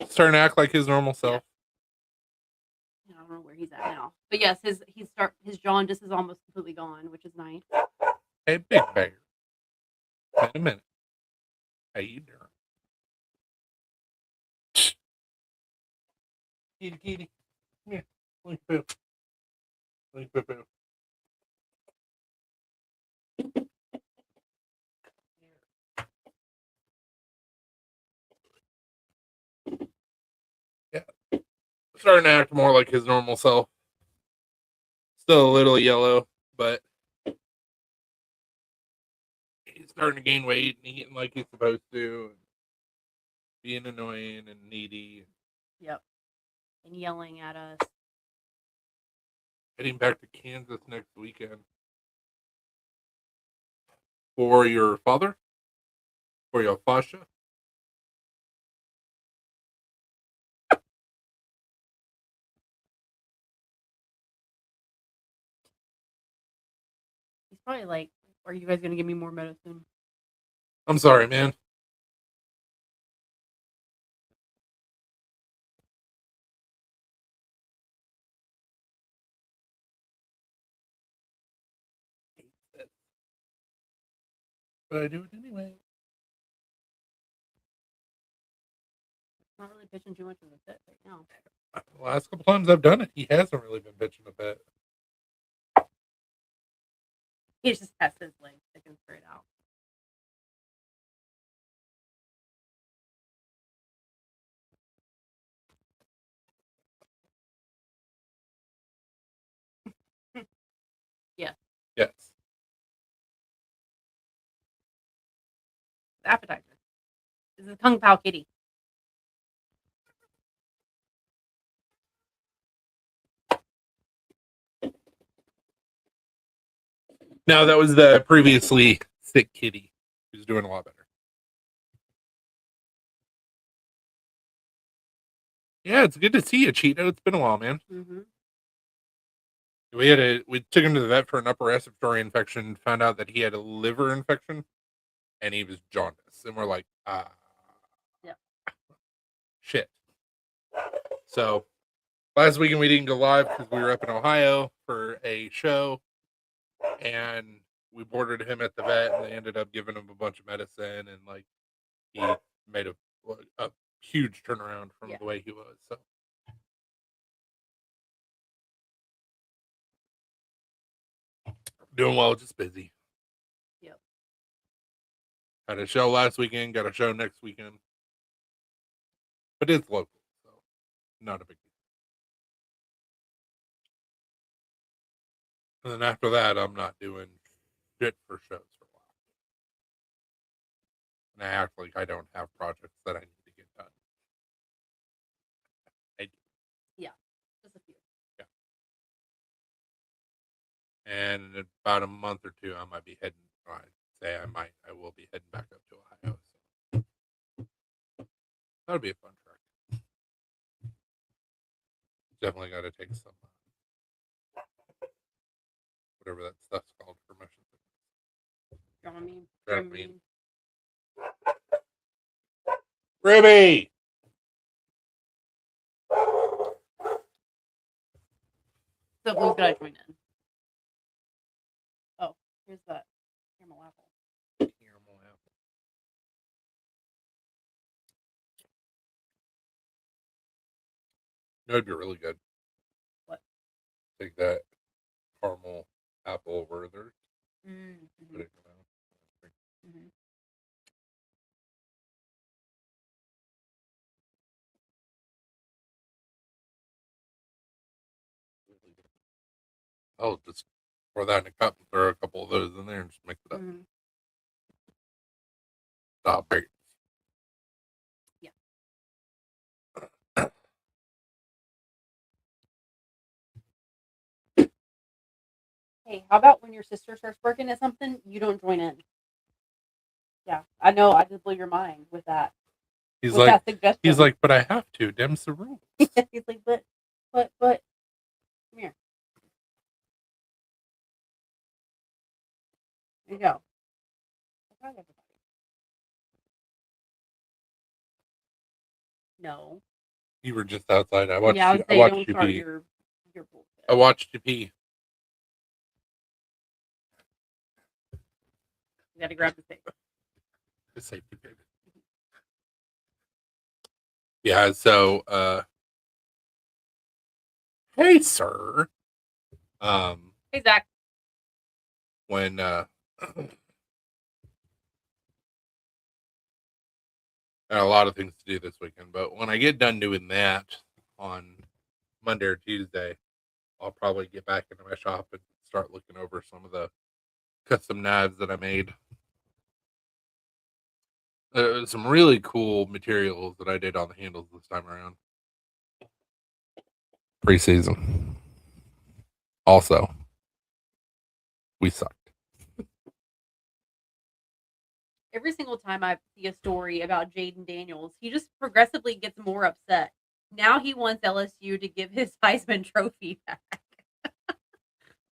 it. Starting to act like his normal self. I don't know where he's at now. But yes, his jaundice is almost completely gone, which is nice. Hey, Big Bear. Wait a minute. How you doing? Kitty. Come here. Look, poo. Look, poo, poo. Yeah. Starting to act more like his normal self. Still a little yellow, but he's starting to gain weight and eating like he's supposed to. And being annoying and needy. Yep. And yelling at us. Heading back to Kansas next weekend. For your father? For your fascia? He's probably like, are you guys gonna give me more medicine? I'm sorry, man. but I do it anyway. Not really pitching too much of a fit right now. The last couple times I've done it, he hasn't really been pitching a bit. He just has his legs sticking straight out. Yes. Appetizer. This is Kung Pao Kitty. No, that was the previously sick kitty who's doing a lot better. Yeah, it's good to see you, Cheeto. It's been a while, man. Mm-hmm. We took him to the vet for an upper respiratory infection, found out that he had a liver infection, and he was jaundiced. And we're like, Yeah. Shit. So last weekend we didn't go live because we were up in Ohio for a show, and we boarded him at the vet, and they ended up giving him a bunch of medicine, and like he made a huge turnaround from the way he was. So doing well, just busy. Yep. Had a show last weekend, got a show next weekend. But it's local, so not a big deal. And then after that, I'm not doing shit for shows for a while. And I act like I don't have projects that I need to get done. I do. Just a few. And in about a month or two, I might be heading. I will be heading back up to Ohio. So that'll be a fun trek. Definitely got to take some whatever that stuff's called for motion sickness. Dramamine. Ruby! So who's gonna join in? Oh, here's that caramel apple. Caramel apple. You know, it'd be really good. What? Take that caramel apple Werther, Mm-hmm. put it in your mouth. Mm-hmm. Oh, just pour that in a cup and throw a couple of those in there and just mix it up. Mm-hmm. Stop it. Hey, how about when your sister starts working at something, you don't join in? Yeah, I know. I just blew your mind with that. He's with like, that suggestion. but I have to. Dem's the rule. He's like, but, come here. There you go. High five, everybody. No. You were just outside. I watched. Yeah, I would I say watched don't you start pee. your bullshit. I watched you pee. You gotta grab the thing. The safety pin. Yeah. So, hey, sir. Hey, Zach. When I had a lot of things to do this weekend, but when I get done doing that on Monday or Tuesday, I'll probably get back into my shop and start looking over some of the custom knives that I made. Some really cool materials that I did on the handles this time around. Preseason. Also, we sucked. Every single time I see a story about Jaden Daniels, he just progressively gets more upset. Now he wants LSU to give his Heisman Trophy back.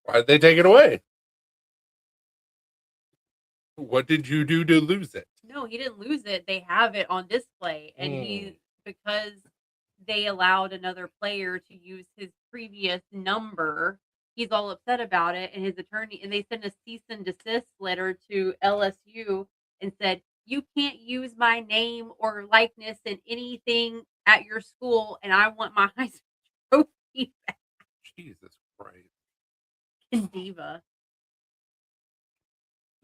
Why'd they take it away? What did you do to lose it? No, he didn't lose it. They have it on display, and because they allowed another player to use his previous number, he's all upset about it, and his attorney and they sent a cease and desist letter to LSU and said, "You can't use my name or likeness in anything at your school, and I want my Heisman trophy back." Jesus Christ. Diva.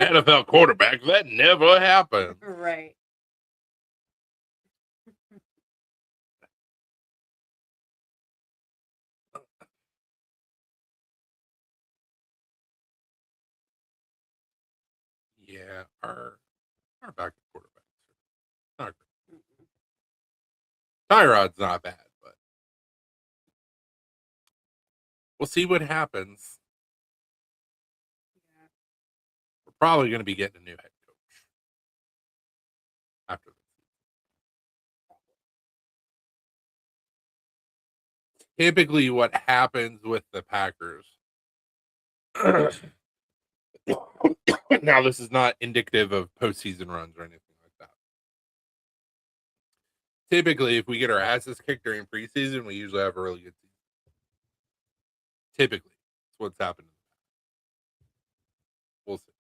NFL quarterback, that never happened. Right. Yeah, our backup quarterbacks are not great. Tyrod's not bad, but we'll see what happens. Yeah. We're probably going to be getting a new head coach after this. Typically, what happens with the Packers. Now, this is not indicative of postseason runs or anything like that. Typically, if we get our asses kicked during preseason, we usually have a really good season. Typically, that's what's happened. We'll see.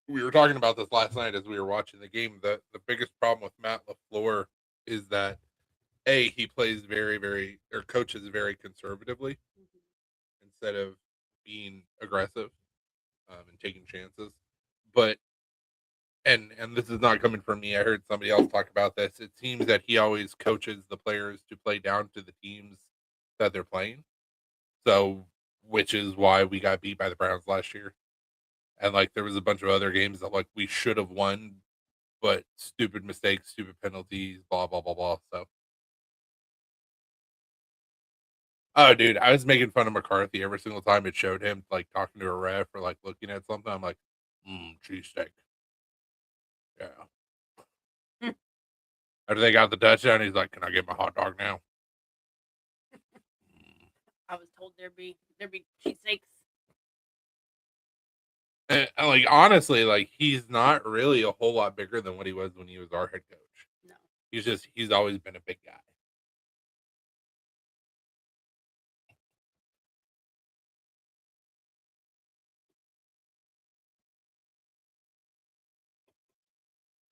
We were talking about this last night as we were watching the game. The biggest problem with Matt LaFleur is that he plays or coaches very conservatively instead of being aggressive and taking chances. But and this is not coming from me. I heard somebody else talk about this. It seems that he always coaches the players to play down to the teams that they're playing. So, which is why we got beat by the Browns last year. And like there was a bunch of other games that like we should have won, but stupid mistakes, stupid penalties, blah blah blah blah. So, oh dude, I was making fun of McCarthy every single time it showed him like talking to a ref or like looking at something. I'm like, cheesesteak. Yeah. After they got the touchdown, he's like, "Can I get my hot dog now?" I was told there'd be cheesesteaks. And like honestly, like he's not really a whole lot bigger than what he was when he was our head coach. No. He's always been a big guy.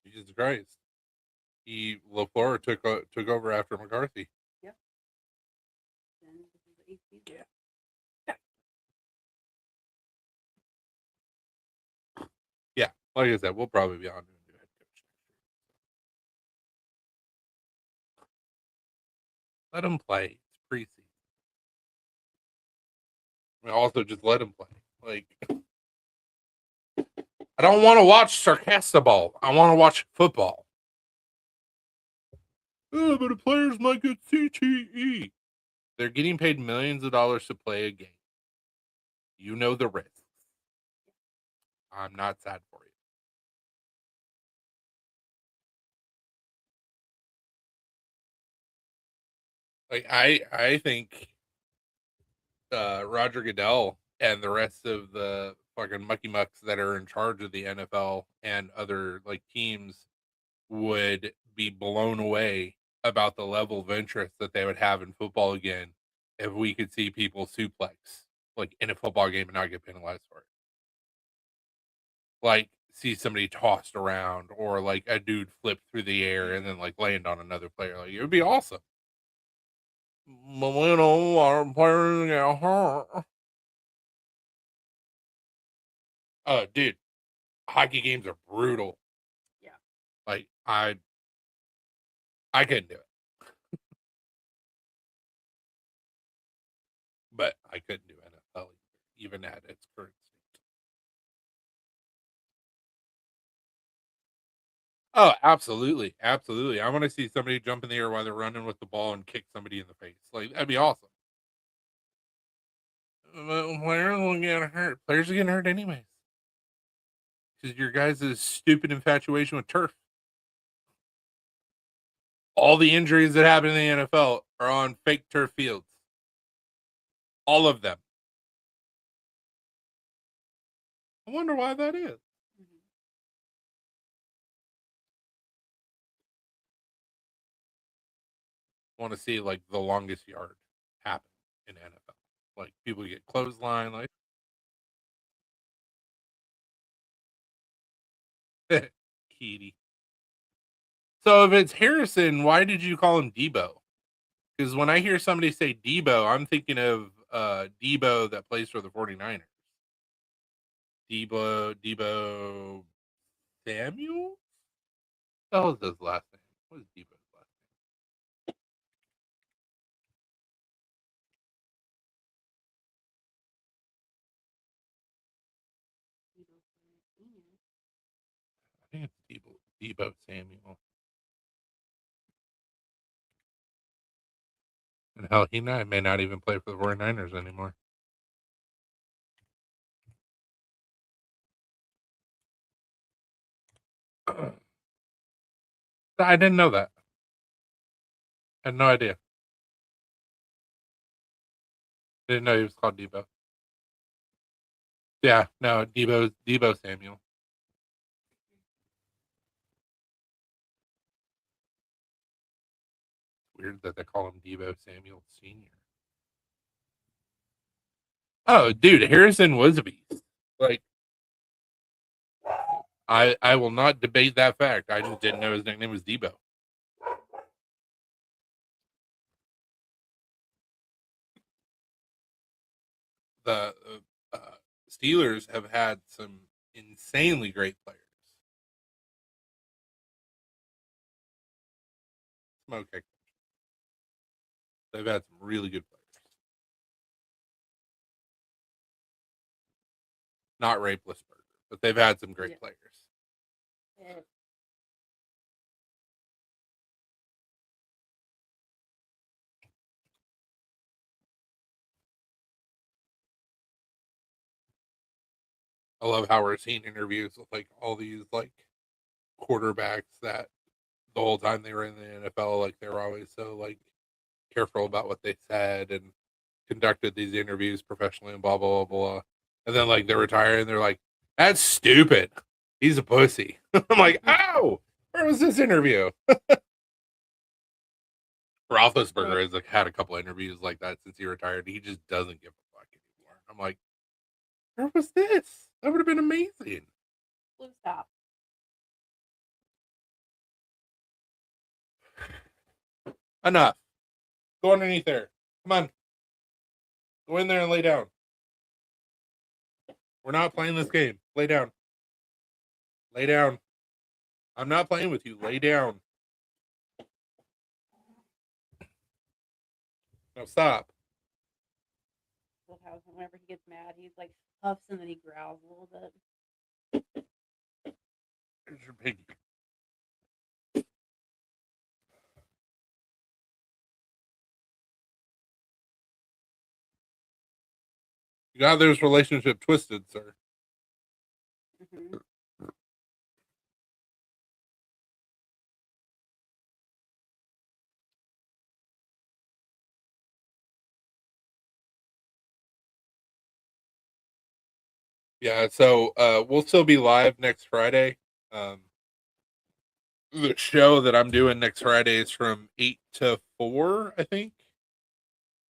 Jesus Christ. LaFleur took over after McCarthy. Yep. And this is the 8th season. Yeah, like I said, we'll probably be on to a new head coach next year. Let him play. It's preseason. I mean, also just let him play. Like, I don't want to watch sarcastaball. I want to watch football. Oh, but the players might get CTE. They're getting paid millions of dollars to play a game. You know the risks. I'm not sad for you. Like I think Roger Goodell and the rest of the fucking mucky mucks that are in charge of the NFL and other like teams would be blown away about the level of interest that they would have in football again if we could see people suplex like in a football game and not get penalized for it. Like see somebody tossed around or like a dude flip through the air and then like land on another player. Like it would be awesome. But you know, our players get hurt. Oh, dude, hockey games are brutal. Yeah. Like I couldn't do it. But I couldn't do NFL even at its current state. Oh, absolutely. Absolutely. I want to see somebody jump in the air while they're running with the ball and kick somebody in the face. Like that'd be awesome. But players will get hurt. Players are getting hurt anyways. Because your guys' stupid infatuation with turf. All the injuries that happen in the NFL are on fake turf fields. All of them. I wonder why that is. Want to see like the longest yard happen in NFL. Like people get clothesline, like Keedy. So if it's Harrison, why did you call him Debo? Because when I hear somebody say Debo, I'm thinking of Debo that plays for the 49ers. Debo Samuel? What the hell is his last name? What is Debo's last name? I think it's Debo Samuel. And hell, he may not even play for the 49ers anymore. I didn't know that. I had no idea. Didn't know he was called Debo. Yeah, no, Debo Samuel. Weird that they call him Debo Samuel Sr. Oh, dude, Harrison was a beast. Like, I will not debate that fact. I just didn't know his nickname was Debo. The Steelers have had some insanely great players. Okay, they've had some really good players. Not Ray Blisberger, but they've had some great players. Yeah. I love how we're seeing interviews with like all these like quarterbacks that the whole time they were in the NFL, like they were always so like careful about what they said and conducted these interviews professionally and blah blah blah blah. And then like they retire and they're like, "That's stupid. He's a pussy." I'm like, "Oh, where was this interview?" Roethlisberger has like had a couple of interviews like that since he retired. He just doesn't give a fuck anymore. I'm like, where was this? That would have been amazing. Blue stop. Enough. Go underneath there. Come on. Go in there and lay down. We're not playing this game. Lay down. Lay down. I'm not playing with you. Lay down. No, stop. How whenever he gets mad, he's like huffs and then he growls a little bit. There's your piggy. You got this relationship twisted, sir. Mm-hmm. Yeah, so we'll still be live next Friday. The show that I'm doing next Friday is from 8 to 4, I think.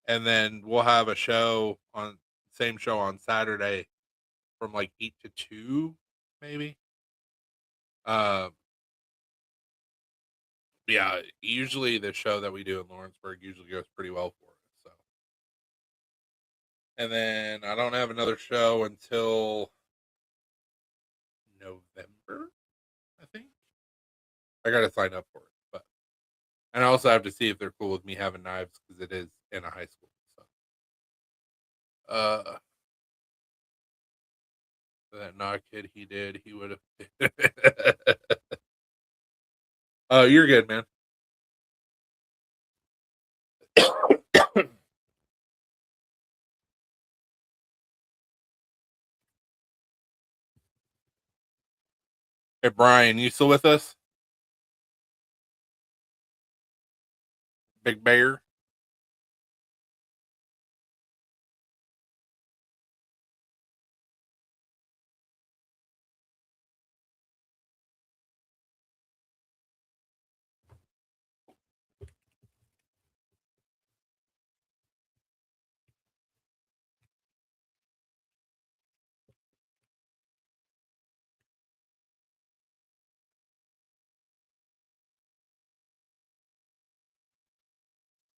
And then we'll have a show on same show on Saturday from like 8 to 2, maybe. Yeah, usually the show that we do in Lawrenceburg usually goes pretty well for us. So, and then I don't have another show until November, I think. I got to sign up for it, but and I also have to see if they're cool with me having knives because it is in a high school. So, that knock kid he did, he would have. Oh, you're good, man. Hey, Brian, you still with us? Big Bear?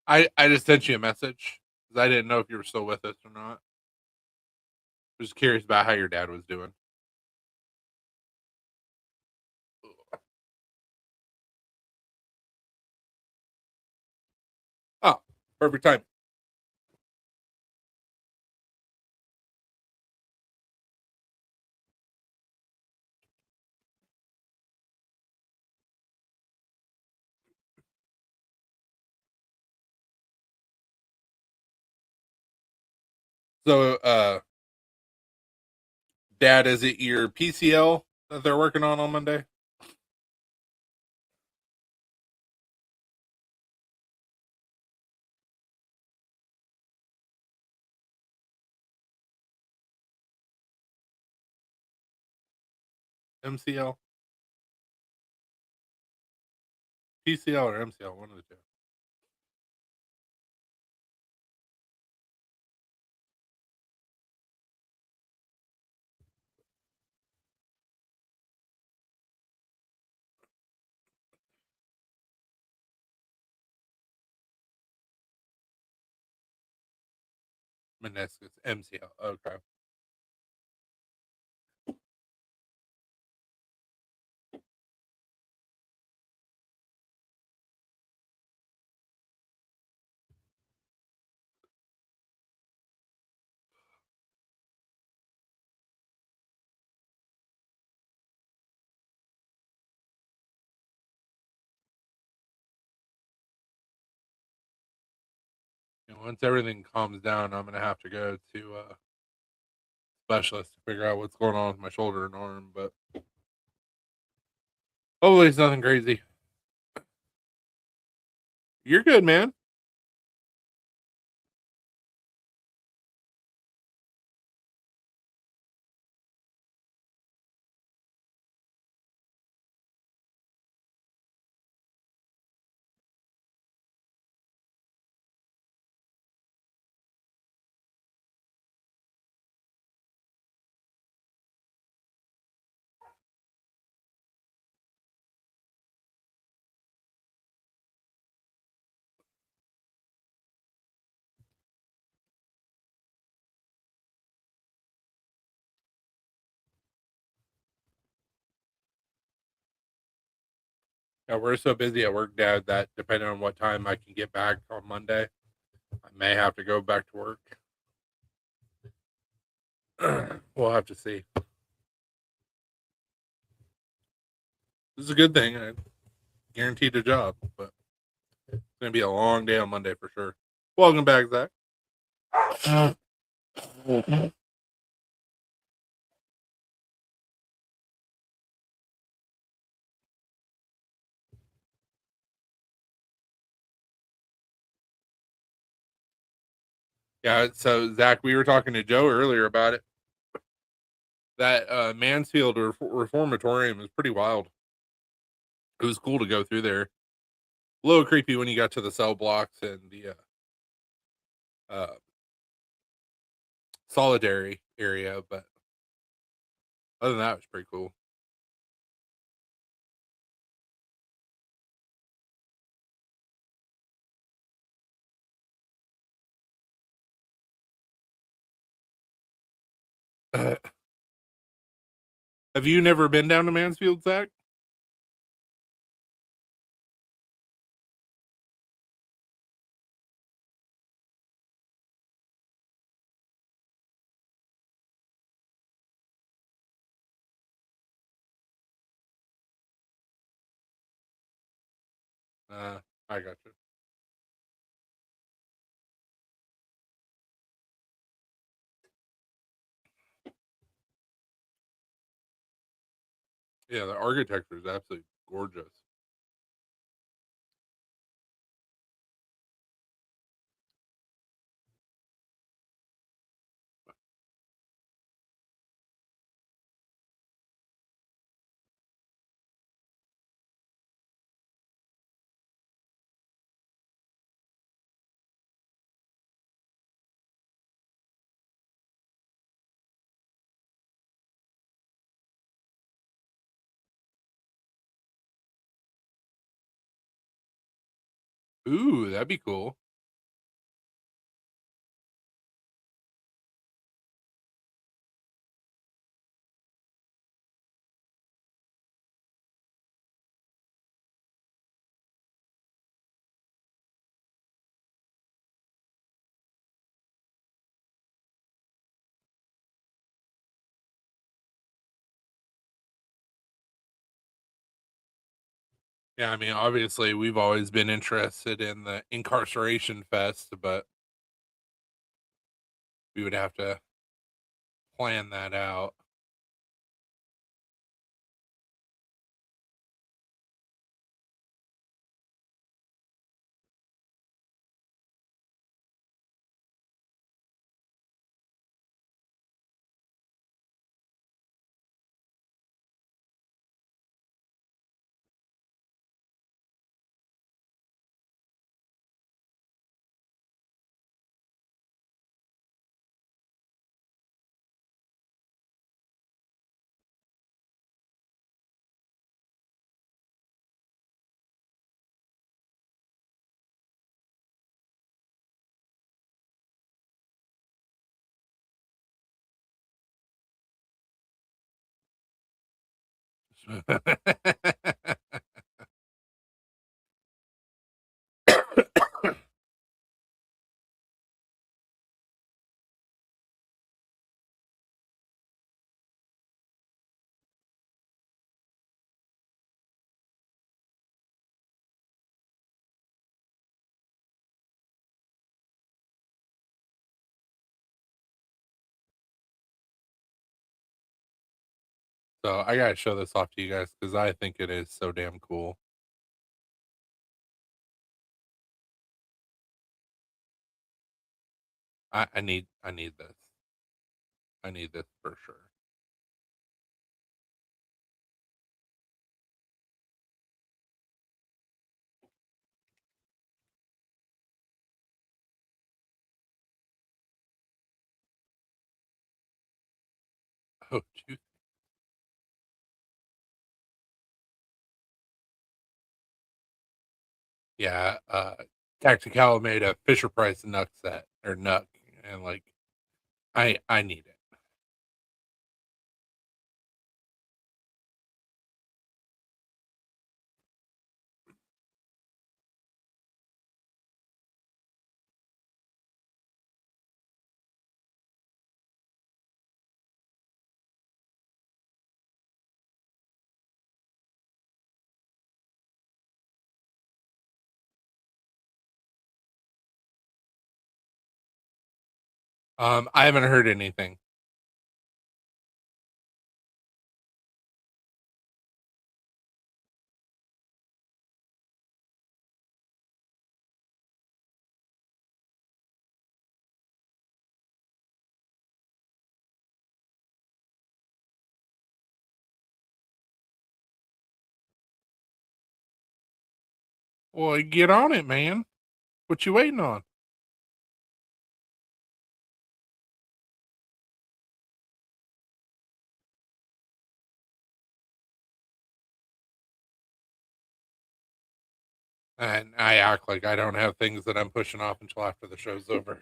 I just sent you a message because I didn't know if you were still with us or not. Just curious about how your dad was doing. Oh, perfect time. So, Dad, is it your PCL that they're working on Monday? MCL? PCL or MCL? One of the two. Meniscus. MCL. Okay. And once everything calms down, I'm gonna have to go to specialist to figure out what's going on with my shoulder and arm. But hopefully, it's nothing crazy. You're good, man. Yeah, we're so busy at work, Dad, that depending on what time I can get back on Monday, I may have to go back to work. We'll have to see. This is a good thing. I guaranteed a job, but it's gonna be a long day on Monday for sure. Welcome back, Zach. Yeah, so Zach, we were talking to Joe earlier about it. That Mansfield Reformatorium is pretty wild. It was cool to go through there. A little creepy when you got to the cell blocks and the uh, solitary area, but other than that, it was pretty cool. Have you never been down to Mansfield, Zach? Uh, I got you. Yeah, the architecture is absolutely gorgeous. Ooh, that'd be cool. Yeah, I mean, obviously, we've always been interested in the incarceration fest, but we would have to plan that out. So I gotta show this off to you guys because I think it is so damn cool. I need this. I need this for sure. Oh, dude. Yeah, Tactical made a Fisher Price Nuck set or Nuck, and like I need it. I haven't heard anything. Well, get on it, man. What you waiting on? And I act like I don't have things that I'm pushing off until after the show's over.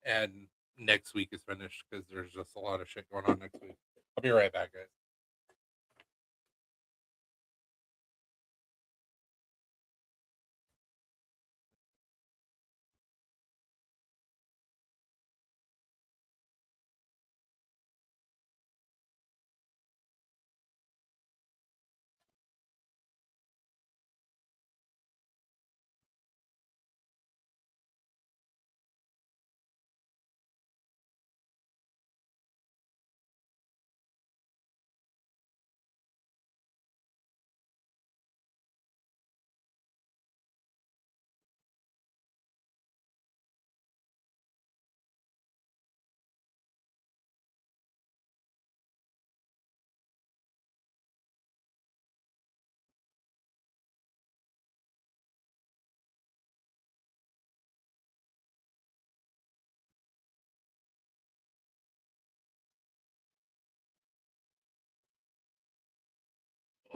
And next week is finished because there's just a lot of shit going on next week. I'll be right back, guys.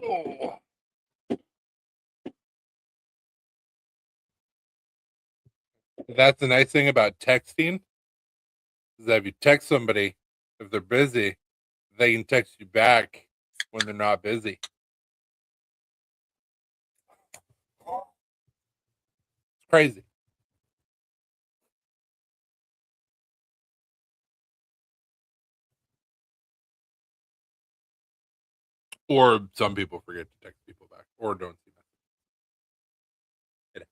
Oh. That's the nice thing about texting is that if you text somebody, if they're busy, they can text you back when they're not busy. It's crazy. Or some people forget to text people back or don't see messages. It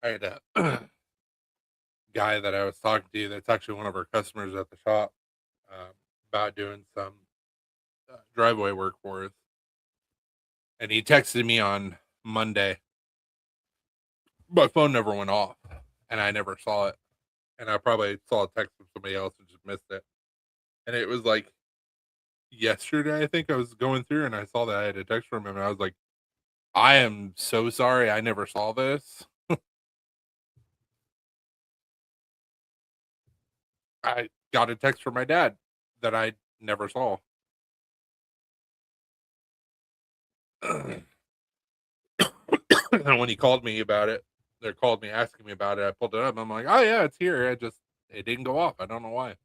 I had a guy that I was talking to that's actually one of our customers at the shop, um, about doing some driveway work for us. And he texted me on Monday. My phone never went off, and I never saw it. And I probably saw a text from somebody else and just missed it. And it was like yesterday, I think I was going through and I saw that I had a text from him, and I was like, I am so sorry I never saw this. I got a text from my dad that I never saw. And when he called me about it, or called me asking me about it, I pulled it up. I'm like, oh yeah, it's here. It didn't go off. I don't know why.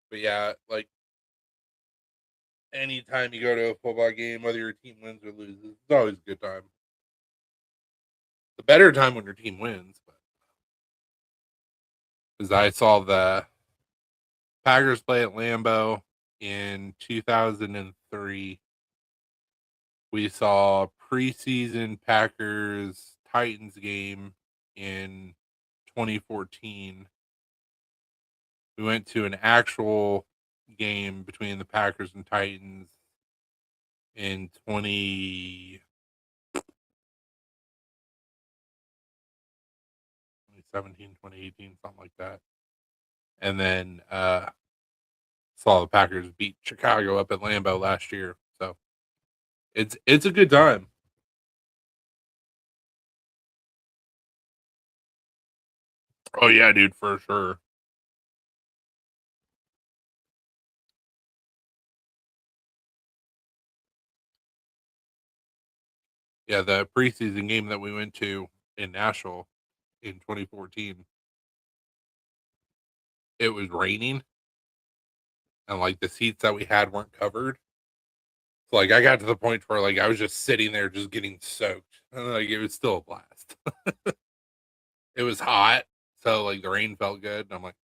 But yeah, like anytime you go to a football game, whether your team wins or loses, it's always a good time. The better time when your team wins, but because I saw the Packers play at Lambeau in 2003. We saw preseason Packers Titans game in 2014. We went to an actual game between the Packers and Titans in 2017, 2018, something like that. And then saw the Packers beat Chicago up at Lambeau last year. So it's a good time. Oh yeah, dude, for sure. Yeah, the preseason game that we went to in Nashville in 2014, it was raining and like the seats that we had weren't covered. So like I got to the point where like I was just sitting there just getting soaked. And like it was still a blast. It was hot, so like the rain felt good. And I'm like,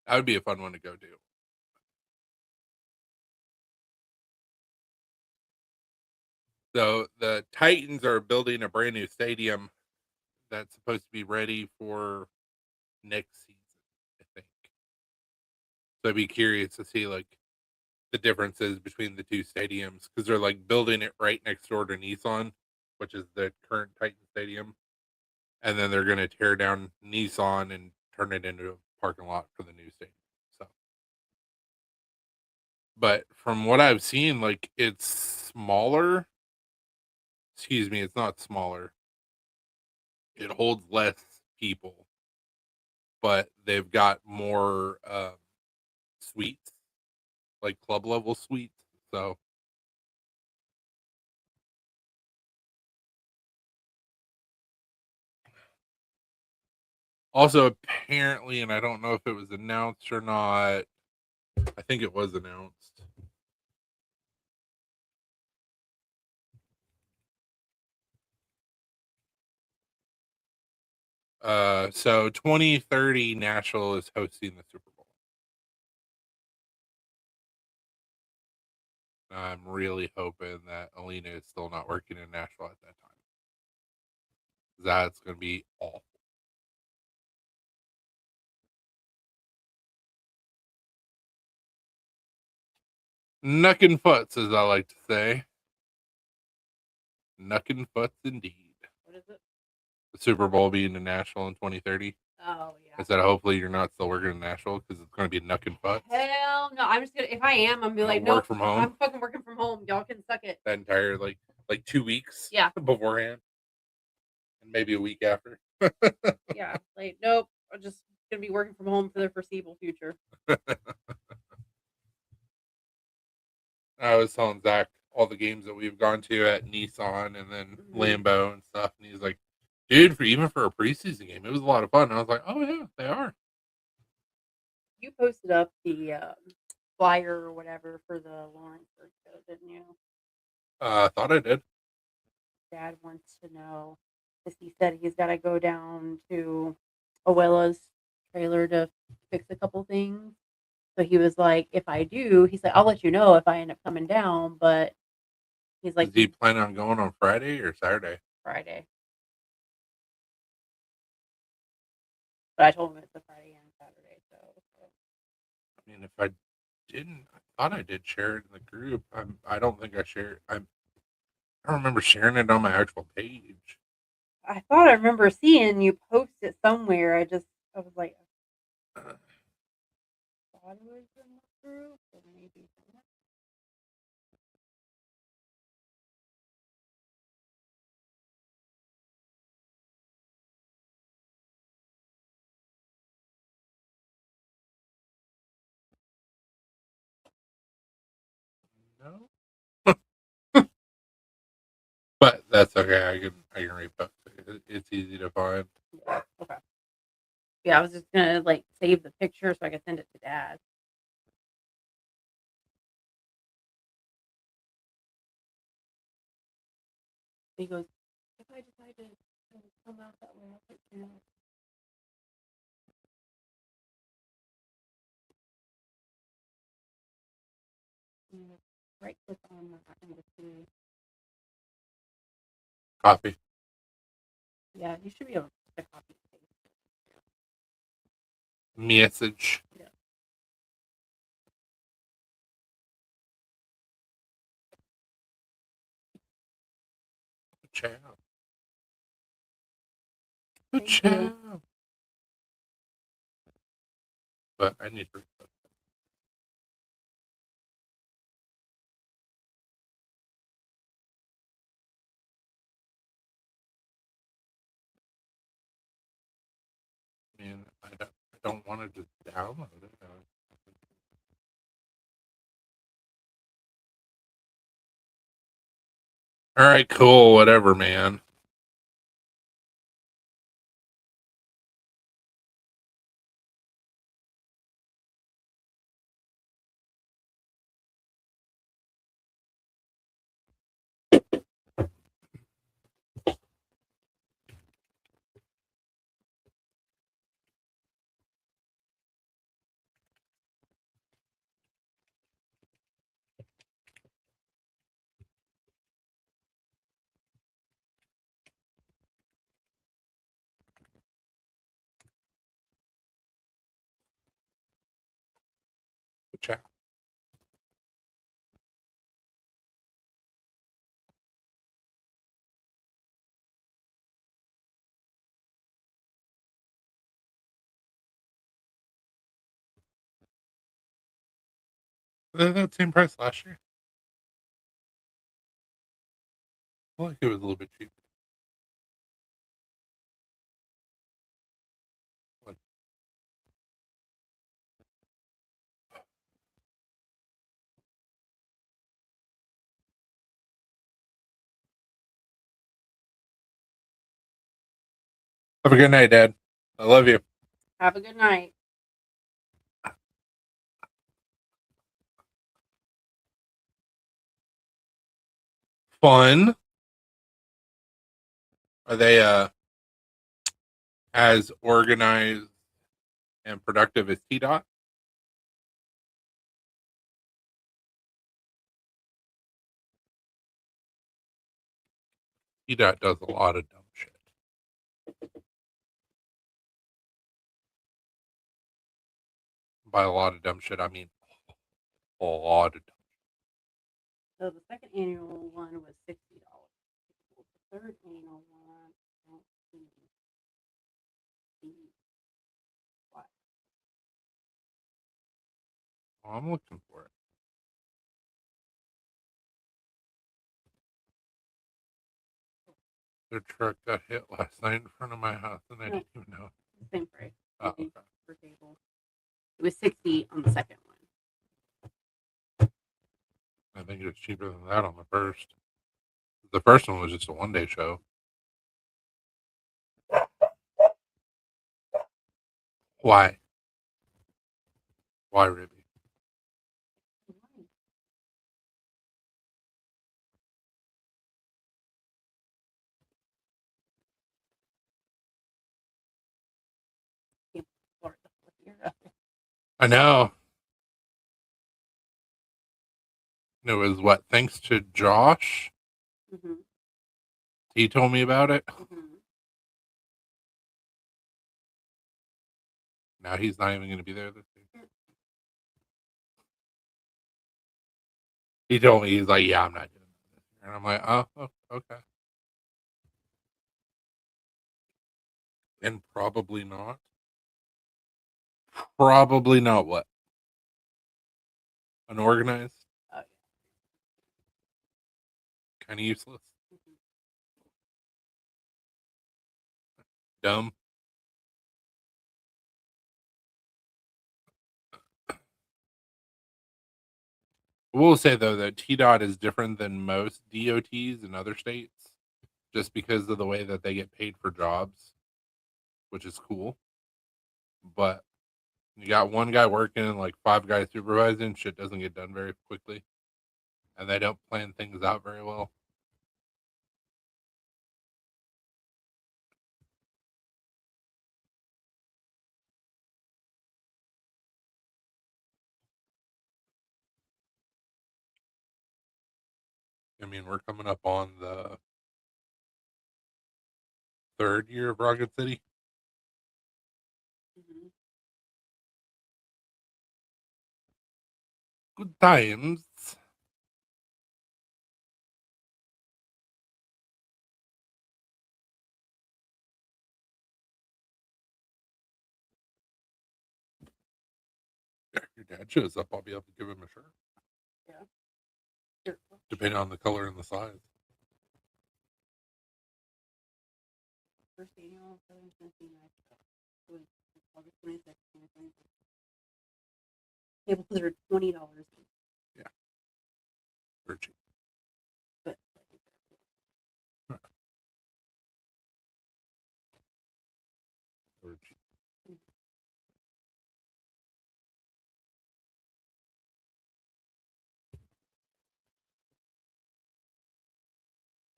that would be a fun one to go to. So the Titans are building a brand new stadium that's supposed to be ready for next season, I think. So I'd be curious to see like the differences between the two stadiums because they're like building it right next door to Nissan, which is the current Titan Stadium, and then they're going to tear down Nissan and turn it into a parking lot for the new stadium. So, but from what I've seen, like it's smaller. Excuse me, it's not smaller. It holds less people, but they've got more suites, like club level suites. So also apparently, and I don't know if it was announced or not. I think it was announced. So 2030 Nashville is hosting the Super Bowl. I'm really hoping that Alina is still not working in Nashville at that time. That's going to be awful. Knuckin' foots, as I like to say. Knuckin' foots indeed. What is it? The Super Bowl being in Nashville in 2030. Oh yeah. I said, hopefully you're not still working in Nashville because it's going to be Knuckin' foots. Hell no! I'm just gonna. If I am, I'm gonna be I'll like, work nope. from home. I'm fucking working from home. Y'all can suck it. That entire like 2 weeks. Yeah. Beforehand. And maybe a week after. Yeah. Like nope. I'm just gonna be working from home for the foreseeable future. I was telling Zach all the games that we've gone to at Nissan and then Lambeau and stuff, and he's like, "Dude, even for a preseason game, it was a lot of fun." And I was like, "Oh yeah, they are." You posted up the flyer or whatever for the Lawrenceburg show, didn't you? I thought I did. Dad wants to know because he said he's got to go down to Abuela's trailer to fix a couple things. So he was like, if I do, he's like, I'll let you know if I end up coming down. But he's like, Is he planning on going on Friday or Saturday? Friday. But I told him it's a Friday and Saturday. So I mean, if I didn't, I thought I did share it in the group. I don't think I shared. I don't remember sharing it on my actual page. I thought I remember seeing you post it somewhere. I was like, I thought it was in the group, or maybe not. No, but that's okay. I can repost it. It's easy to find. Yeah, okay. Yeah, I was just gonna like save the picture so I could send it to Dad. He goes, if I decide to come out that way, I'll let you know. Right click on that and just see. Copy. Yeah, you should be able to copy and paste. Message. Yeah. Ciao. Thank Ciao. you. But I need to repost. Man, I don't want to just download it. All right, cool, whatever, man. Ciao. That same price last year. I feel like it was a little bit cheap. What? Have a good night, Dad. I love you. Have a good night. Fun. Are they as organized and productive as T-Dot? T-Dot does a lot of dumb shit. By a lot of dumb shit, I mean a lot of dumb shit. So the second annual one was $60. The third annual one, I don't see the what. Oh, I'm looking for it. Their truck got hit last night in front of my house, and I No. didn't even know. Same price. Oh, only okay. per table. It was 60 on the second one. I think it was cheaper than that on the first. The first one was just a 1-day show. Why? Why, Ribby? I know. It was what? Thanks to Josh. Mm-hmm. He told me about it. Mm-hmm. Now he's not even going to be there this week. He told me, he's like, yeah, I'm not doing this. And I'm like, oh, okay. And probably not. Probably not what? Unorganized? Oh, Kind of useless? yeah. Mm-hmm. Dumb? I will say, though, that TDOT is different than most DOTs in other states just because of the way that they get paid for jobs, which is cool. But you got one guy working and like 5 guys supervising, shit doesn't get done very quickly. And they don't plan things out very well. I mean, we're coming up on the 3rd year of Rocket City. Mm-hmm. Good times. If your dad shows up, I'll be able to give him a shirt, Sure. depending on the color and the size. First annual Southern Tennessee Night Show. It was August 26th, 2023. Tables are $20. Very cheap. But Very cheap.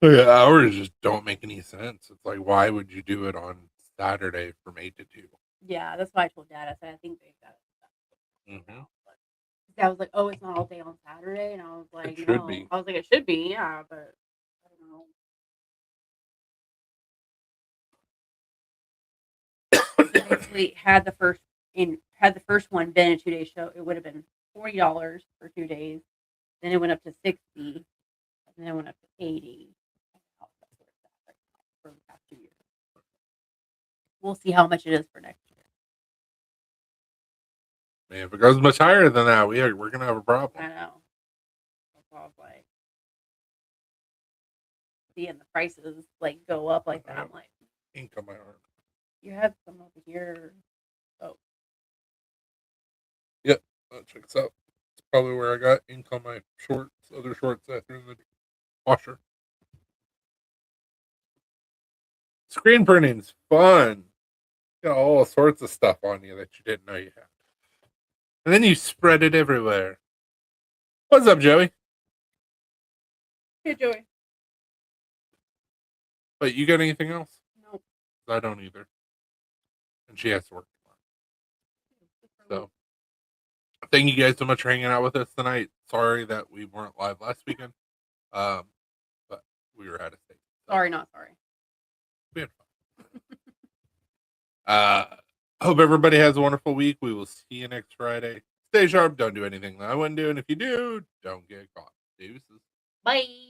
Yeah, hours just don't make any sense. It's like, why would you do it on Saturday from 8 to 2? yeah, that's why I told Dad. I said I think they got it. Mm-hmm. But Dad was like, "Oh, it's not all day on Saturday," and I was like, should "No." be. I was like, "It should be, yeah, but I don't know." Basically, had the first one been a 2-day show, it would have been $40 for 2 days. Then it went up to 60, and then it went up to 80. That's where it's at right now for the past 2 years. We'll see how much it is for next year. Man, if it goes much higher than that, we're gonna have a I problem. know. That's why I was like, seeing the prices like go up like that. I'm like, Ink on my arm. you have some over here. Oh, That checks out. It's probably where I got ink on my shorts, other shorts I threw in the washer. Screen printing's fun. Got all sorts of stuff on you that you didn't know you had. And then you spread it everywhere. What's up, Joey? hey Joey. But you got anything else? Nope. I don't either. And she has to work tomorrow. So, thank you guys so much for hanging out with us tonight. Sorry that we weren't live last weekend. But we were out of state. So Sorry, not sorry. we had fun. Hope everybody has a wonderful week. We will see you next Friday. Stay sharp. Don't do anything that I wouldn't do. And if you do, don't get caught. Deuces. Bye.